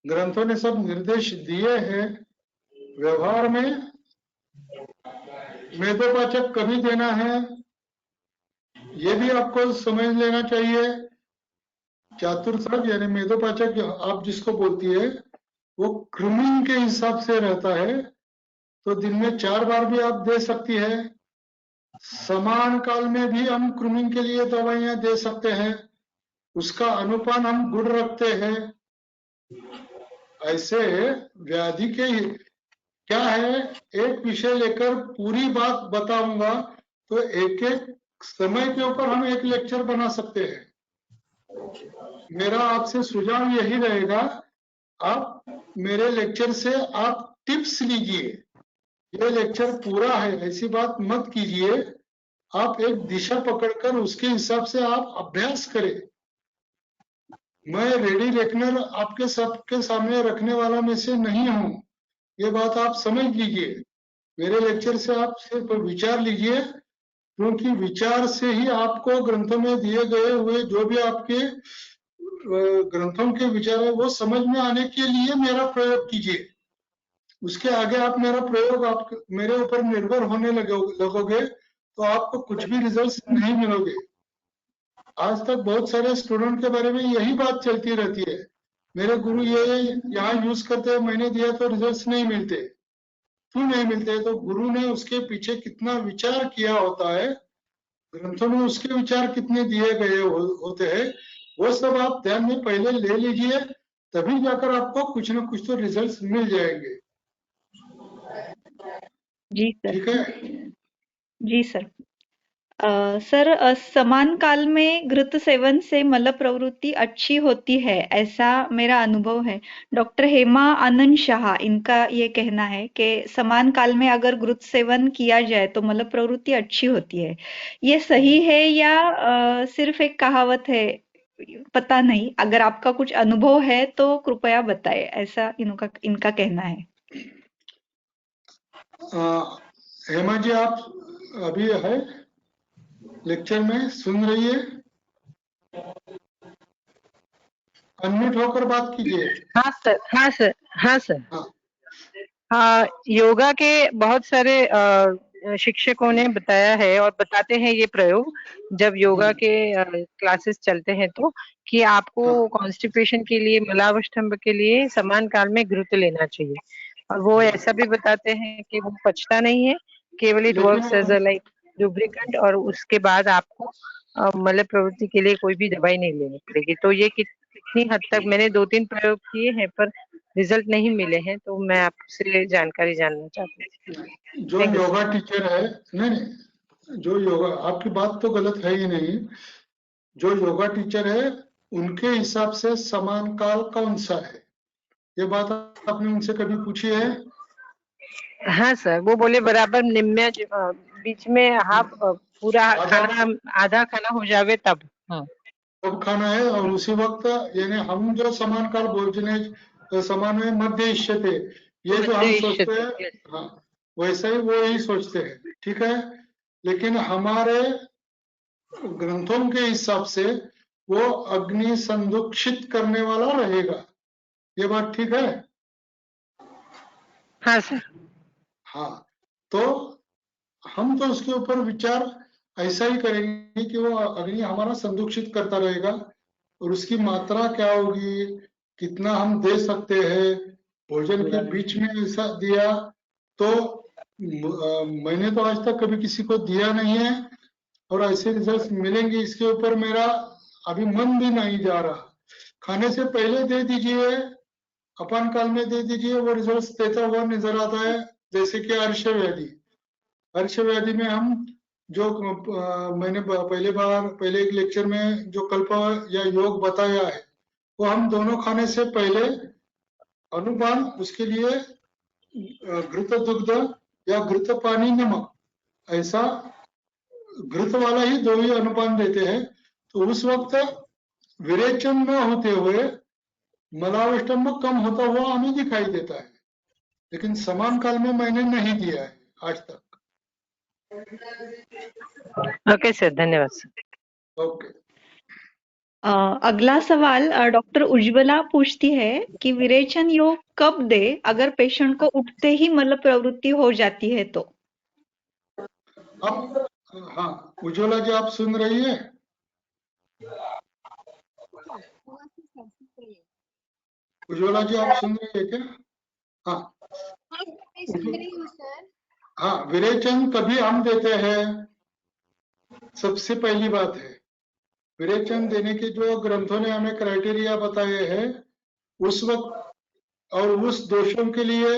ग्रंथों ने सब निर्देश दिए हैं। व्यवहार में मेदोपाचक कभी देना है ये भी आपको समझ लेना चाहिए। चातुर्थ यानी मेदोपाचक आप जिसको बोलती है वो क्रूमिंग के हिसाब से रहता है, तो दिन में 4 बार भी आप दे सकती है। समान काल में भी हम क्रूमिंग के लिए दवाइयां दे सकते हैं, उसका अनुपान हम गुण रखते हैं। ऐसे व्याधि के क्या है, एक विषय लेकर पूरी बात बताऊंगा तो एक एक समय के ऊपर हम एक लेक्चर बना सकते हैं। मेरा आपसे सुझाव यही रहेगा, आप मेरे लेक्चर से आप टिप्स लीजिए। ये लेक्चर पूरा है ऐसी बात मत कीजिए, आप एक दिशा पकड़कर उसके हिसाब से आप अभ्यास करें। मैं रेडी रेकनर आपके सबके सामने रखने वाला में से नहीं हूं, ये बात आप समझ लीजिए। मेरे लेक्चर से आप सिर्फ विचार लीजिए, क्योंकि विचार से ही आपको ग्रंथों में दिए गए हुए जो भी आपके ग्रंथों के विचार है वो समझ में आने के लिए मेरा प्रयोग कीजिए। उसके आगे आप मेरा प्रयोग आप मेरे ऊपर निर्भर होने लगोगे तो आपको कुछ भी रिजल्ट्स नहीं मिलोगे। आज तक बहुत सारे स्टूडेंट के बारे में यही बात चलती रहती है, मेरे गुरु ये यहाँ यूज करते हैं, मैंने दिया तो रिजल्ट्स नहीं मिलते। क्यों नहीं मिलते? तो गुरु ने उसके पीछे कितना विचार किया होता है, ग्रंथों में उसके विचार कितने दिए गए होते हैं, वो सब आप ध्यान में पहले ले लीजिए, तभी जाकर आपको कुछ ना कुछ तो रिजल्ट्स मिल जाएंगे। जी सर। ठीक है। जी सर। सर समान काल में घृत सेवन से मल प्रवृत्ति अच्छी होती है, ऐसा मेरा अनुभव है। डॉक्टर हेमा आनंद शाह इनका ये कहना है कि समान काल में अगर घृत सेवन किया जाए तो मल प्रवृत्ति अच्छी होती है। ये सही है या सिर्फ एक कहावत है? पता नहीं, अगर आपका कुछ अनुभव है तो कृपया बताएं, ऐसा इनका कहना है। हेमा जी, आप अभी है लेक्चर में सुन रही है? अनम्यूट होकर बात कीजिए। हाँ सर, हाँ सर, हाँ सर। हाँ, हाँ, योगा के बहुत सारे शिक्षकों ने बताया है और बताते हैं ये प्रयोग जब योगा के क्लासेस चलते हैं तो, कि आपको कॉन्स्टिपेशन के लिए, मलावष्टम्भ के लिए समान काल में घृत लेना चाहिए। और वो ऐसा भी बताते हैं कि वो पचता नहीं है, केवल it works as a like lubricant, और उसके बाद आपको मल प्रवृत्ति के लिए कोई भी दवाई नहीं लेनी पड़ेगी। तो ये कितनी हद तक, मैंने 2-3 प्रयोग किए हैं पर रिजल्ट नहीं मिले हैं, तो मैं आपसे जानकारी जानना चाहती हूँ। जो योगा टीचर है, नहीं, जो योगा, आपकी बात तो गलत है ही नहीं। जो योगा टीचर है उनके हिसाब से समान काल कौन सा है, ये बात आपने उनसे कभी पूछी है? हाँ सर, वो बोले बराबर निम्न बीच में हाफ पूरा खाना, आधा खाना हो जावे तब। तब खाना है, और उसी वक्त, यानी हम जो समान काल भोजने समान में मध्य इष्यते, ये जो हम सोचते हैं, हाँ वैसा ही वो ही सोचते हैं, ठीक है। लेकिन हमारे ग्रंथों के हिसाब से वो अग्नि संदुक्षित करने वाला रहेगा, ये बात ठीक है? हाँ सर। हाँ, तो हम तो उसके ऊपर विचार ऐसा ही करेंगे कि वो अग्नि हमारा संदुक्षित करता रहेगा, और उसकी मात्रा क्या होगी, कितना हम दे सकते हैं, भोजन के बीच में ऐसा दिया तो मैंने तो आज तक कभी किसी को दिया नहीं है, और ऐसे रिजल्ट मिलेंगे इसके ऊपर मेरा अभी मन भी नहीं जा रहा। खाने से पहले दे दीजिए, अपान काल में दे दीजिए, वो रिजल्ट देता हुआ नजर आता है। जैसे कि अर्श व्याधि में हम जो मैंने पहले एक लेक्चर में जो कल्प या योग बताया है, वो हम दोनों खाने से पहले अनुपान, उसके लिए घृत दुग्ध या घृत पानी नमक, ऐसा घृत वाला ही 2 ही अनुपान देते हैं। तो उस वक्त विरेचन न होते हुए मलावष्टम्भ कम होता हुआ हमें दिखाई देता है, लेकिन समान काल में मैंने नहीं दिया है आज तक। ओके सर, धन्यवाद सर। ओके। अगला सवाल डॉक्टर उज्ज्वला पूछती है कि विरेचन योग कब दे अगर पेशेंट को उठते ही मल प्रवृत्ति हो जाती है तो? अब हाँ, उज्ज्वला जी आप सुन रही है? उज्ज्वला जी आप सुन रही है क्या? हाँ, सुन रही हूँ सर। हाँ, विरेचन तभी हम देते हैं, सबसे पहली बात है विरेचन देने के जो ग्रंथों ने हमें क्राइटेरिया बताए हैं, उस वक्त और उस दोषों के लिए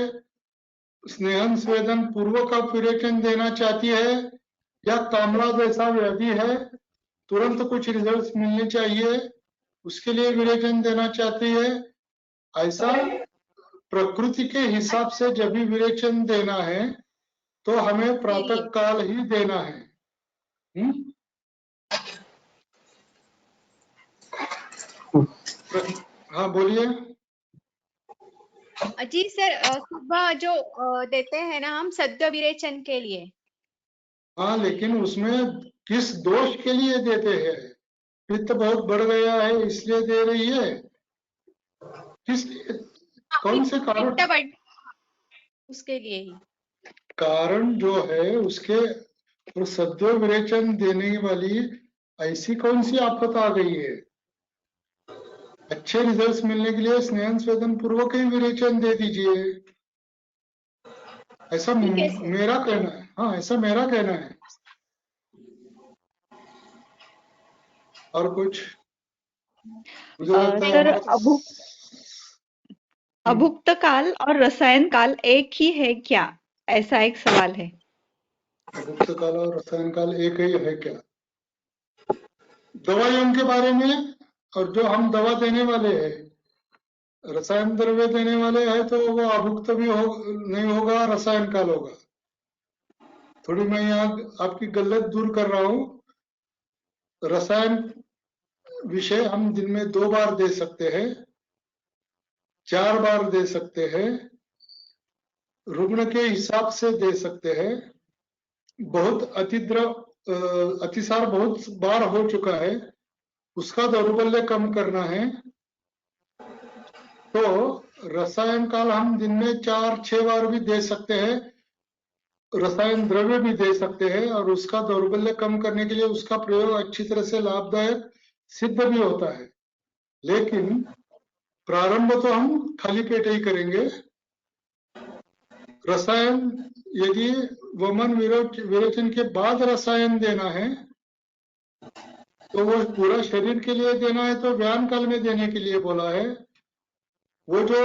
स्नेहन स्वेदन पूर्वक आप विरेचन देना चाहती है, या कामला जैसा व्याधि है, तुरंत कुछ रिजल्ट्स मिलने चाहिए, उसके लिए विरेचन देना चाहती है, ऐसा प्रकृति के हिसाब से जब भी विरेचन देना है तो हमें प्रातः काल ही देना है। हाँ बोलिए। जी सर, सुबह जो देते हैं ना हम सद्य विरेचन के लिए। हाँ, लेकिन उसमें किस दोष के लिए देते हैं? पित्त बहुत बढ़ गया है इसलिए दे रही है, किस कौन से कारण? उसके लिए ही कारण जो है उसके, और सद्य विरेचन देने वाली ऐसी कौन सी आफत आ गई है? अच्छे रिजल्ट्स मिलने के लिए स्नेहन स्वेदन पूर्वक ही विरेचन दे दीजिए, ऐसा मेरा कहना है। हाँ, ऐसा मेरा कहना है। और कुछ? सर, अभुक्त काल और रसायन काल एक ही है क्या, ऐसा एक सवाल है। अभुक्त काल और रसायन काल एक ही है क्या? दवाइयों के बारे में, और जो हम दवा देने वाले हैं, रसायन द्रव्य देने वाले हैं, तो वो अभुक्त भी नहीं होगा, रसायन काल होगा। थोड़ी मैं यहाँ आपकी गलत दूर कर रहा हूँ। रसायन विषय हम दिन में 2 बार दे सकते हैं, 4 बार दे सकते हैं, रुग्ण के हिसाब से दे सकते हैं। बहुत अतिसार बहुत बार हो चुका है, उसका दौर्बल्य कम करना है, तो रसायन काल हम दिन में 4-6 बार भी दे सकते हैं, रसायन द्रव्य भी दे सकते हैं और उसका दौर्बल्य कम करने के लिए उसका प्रयोग अच्छी तरह से लाभदायक सिद्ध भी होता है। लेकिन प्रारंभ तो हम खाली पेट ही करेंगे। रसायन यदि वमन विरोचन के बाद रसायन देना है तो वो पूरा शरीर के लिए देना है तो व्यान काल में देने के लिए बोला है। वो जो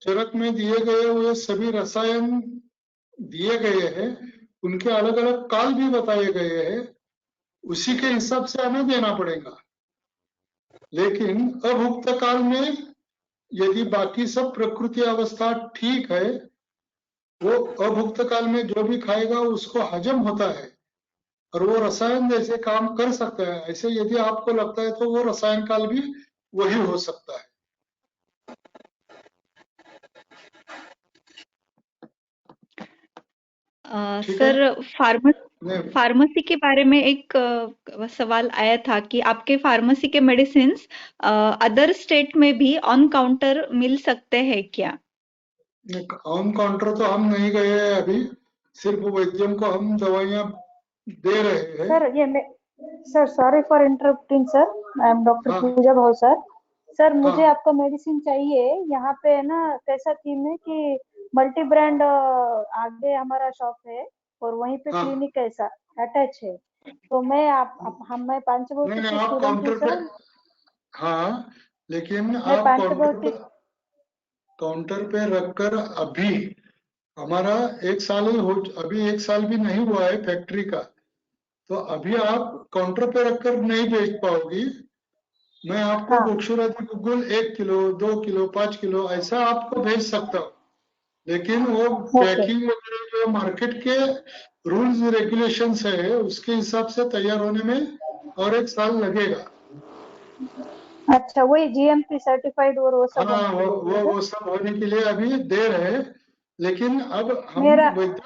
चरक में दिए गए हुए सभी रसायन दिए गए हैं उनके अलग अलग काल भी बताए गए हैं, उसी के हिसाब से हमें देना पड़ेगा। लेकिन अभुक्त काल में यदि बाकी सब प्रकृति अवस्था ठीक है, वो अभुक्त काल में जो भी खाएगा उसको हजम होता है और वो रसायन जैसे काम कर सकता है। ऐसे यदि आपको लगता है तो वो रसायन काल भी वही हो सकता है। ठीक है? सर नहीं, फार्मेसी के बारे में एक सवाल आया था कि आपके फार्मेसी के मेडिसिन अदर स्टेट में भी ऑन काउंटर मिल सकते हैं क्या? ऑन काउंटर तो हम नहीं गए हैं अभी, सिर्फ वैद्यम को हम दवाइयां दे रहे हैं। Sir sorry for interrupting sir, I am doctor हाँ पूजा भाव सर। सर मुझे हाँ आपका मेडिसिन चाहिए। यहाँ पे है ना कैसा थीम है कि मल्टी ब्रांड आगे हमारा शॉप है और वहीं पे हाँ क्लिनिक कैसा अटैच है। तो मैं मैं पांचभौतिक नहीं की आप स्टूडेंट हूँ काउंटर पे, सर। हाँ लेकिन मैं आप पांचभौतिक काउंटर पे रखकर अभी हमारा अभी 1 साल भी नहीं हुआ है फैक्ट्री का, तो अभी आप काउंटर पे रखकर नहीं बेच पाओगी। मैं आपको हाँ गोक्षुराती गुग्गुल 1 किलो 2 किलो 5 किलो ऐसा आपको भेज सकता हूँ, लेकिन वो ओके पैकिंग वगैरह जो मार्केट के रूल्स रेगुलेशंस है उसके हिसाब से तैयार होने में और 1 साल लगेगा। अच्छा वही जीएमपी सर्टिफाइड और वो सब हाँ होने के लिए सर। वो सब होने के लिए अभी देर है, लेकिन अब हम मेरा वैद्य,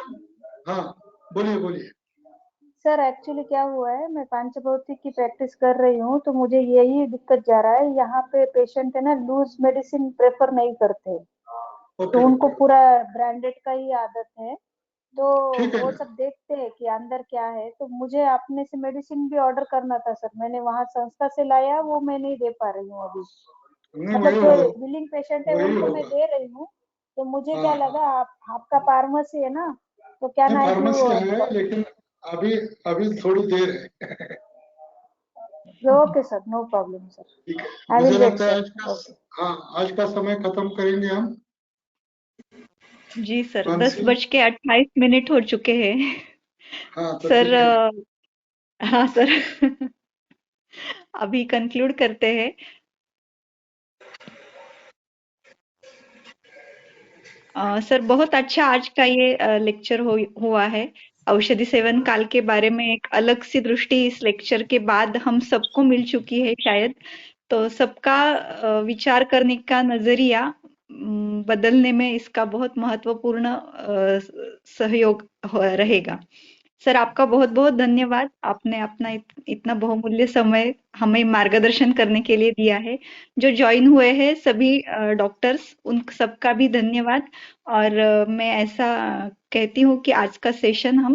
हाँ बोलिए बोलिए। सर एक्चुअली क्या हुआ है, मैं पांचभौतिक की प्रैक्टिस कर रही हूँ तो मुझे यही दिक्कत जा रहा है। यहाँ पे पेशेंट है ना लूज मेडिसिन प्रेफर नहीं करते, तो ओके उनको ओके पूरा ब्रांडेड का ही आदत है। तो ठीक है वो ना। सब देखते हैं कि अंदर क्या है। तो मुझे अपने से मेडिसिन भी ऑर्डर करना था सर। मैंने वहां संस्था से लाया, वो मैं नहीं दे पा रही हूँ अभी। नहीं मतलब जो वही बिलिंग पेशेंट है वही उनको मैं होगा। दे रही हूँ। तो मुझे हाँ क्या हाँ लगा आपका फार्मेसी है ना, तो क्या नहीं ना है कि फार्मेसी वो है लेकिन अभी अभी थोड़ी देर है। Okay sir, no problem sir, ठीक है, आई मुझे विल वेट लगता है सर। आज का, ओके हाँ आज का समय खत्म करेंगे हम। जी सर, मानसी, 10:28 हो चुके हैं। हाँ तो सर ठीक है। हाँ सर अभी कंक्लूड करते हैं। सर बहुत अच्छा आज का ये लेक्चर हुआ है। औषधि सेवन काल के बारे में एक अलग सी दृष्टि इस लेक्चर के बाद हम सबको मिल चुकी है शायद। तो सबका विचार करने का नजरिया बदलने में इसका बहुत महत्वपूर्ण सहयोग रहेगा। सर आपका बहुत बहुत धन्यवाद। आपने अपना इतना बहुमूल्य समय हमें मार्गदर्शन करने के लिए दिया है। जो ज्वाइन हुए हैं सभी डॉक्टर्स, उन सबका भी धन्यवाद। और मैं ऐसा कहती हूँ कि आज का सेशन हम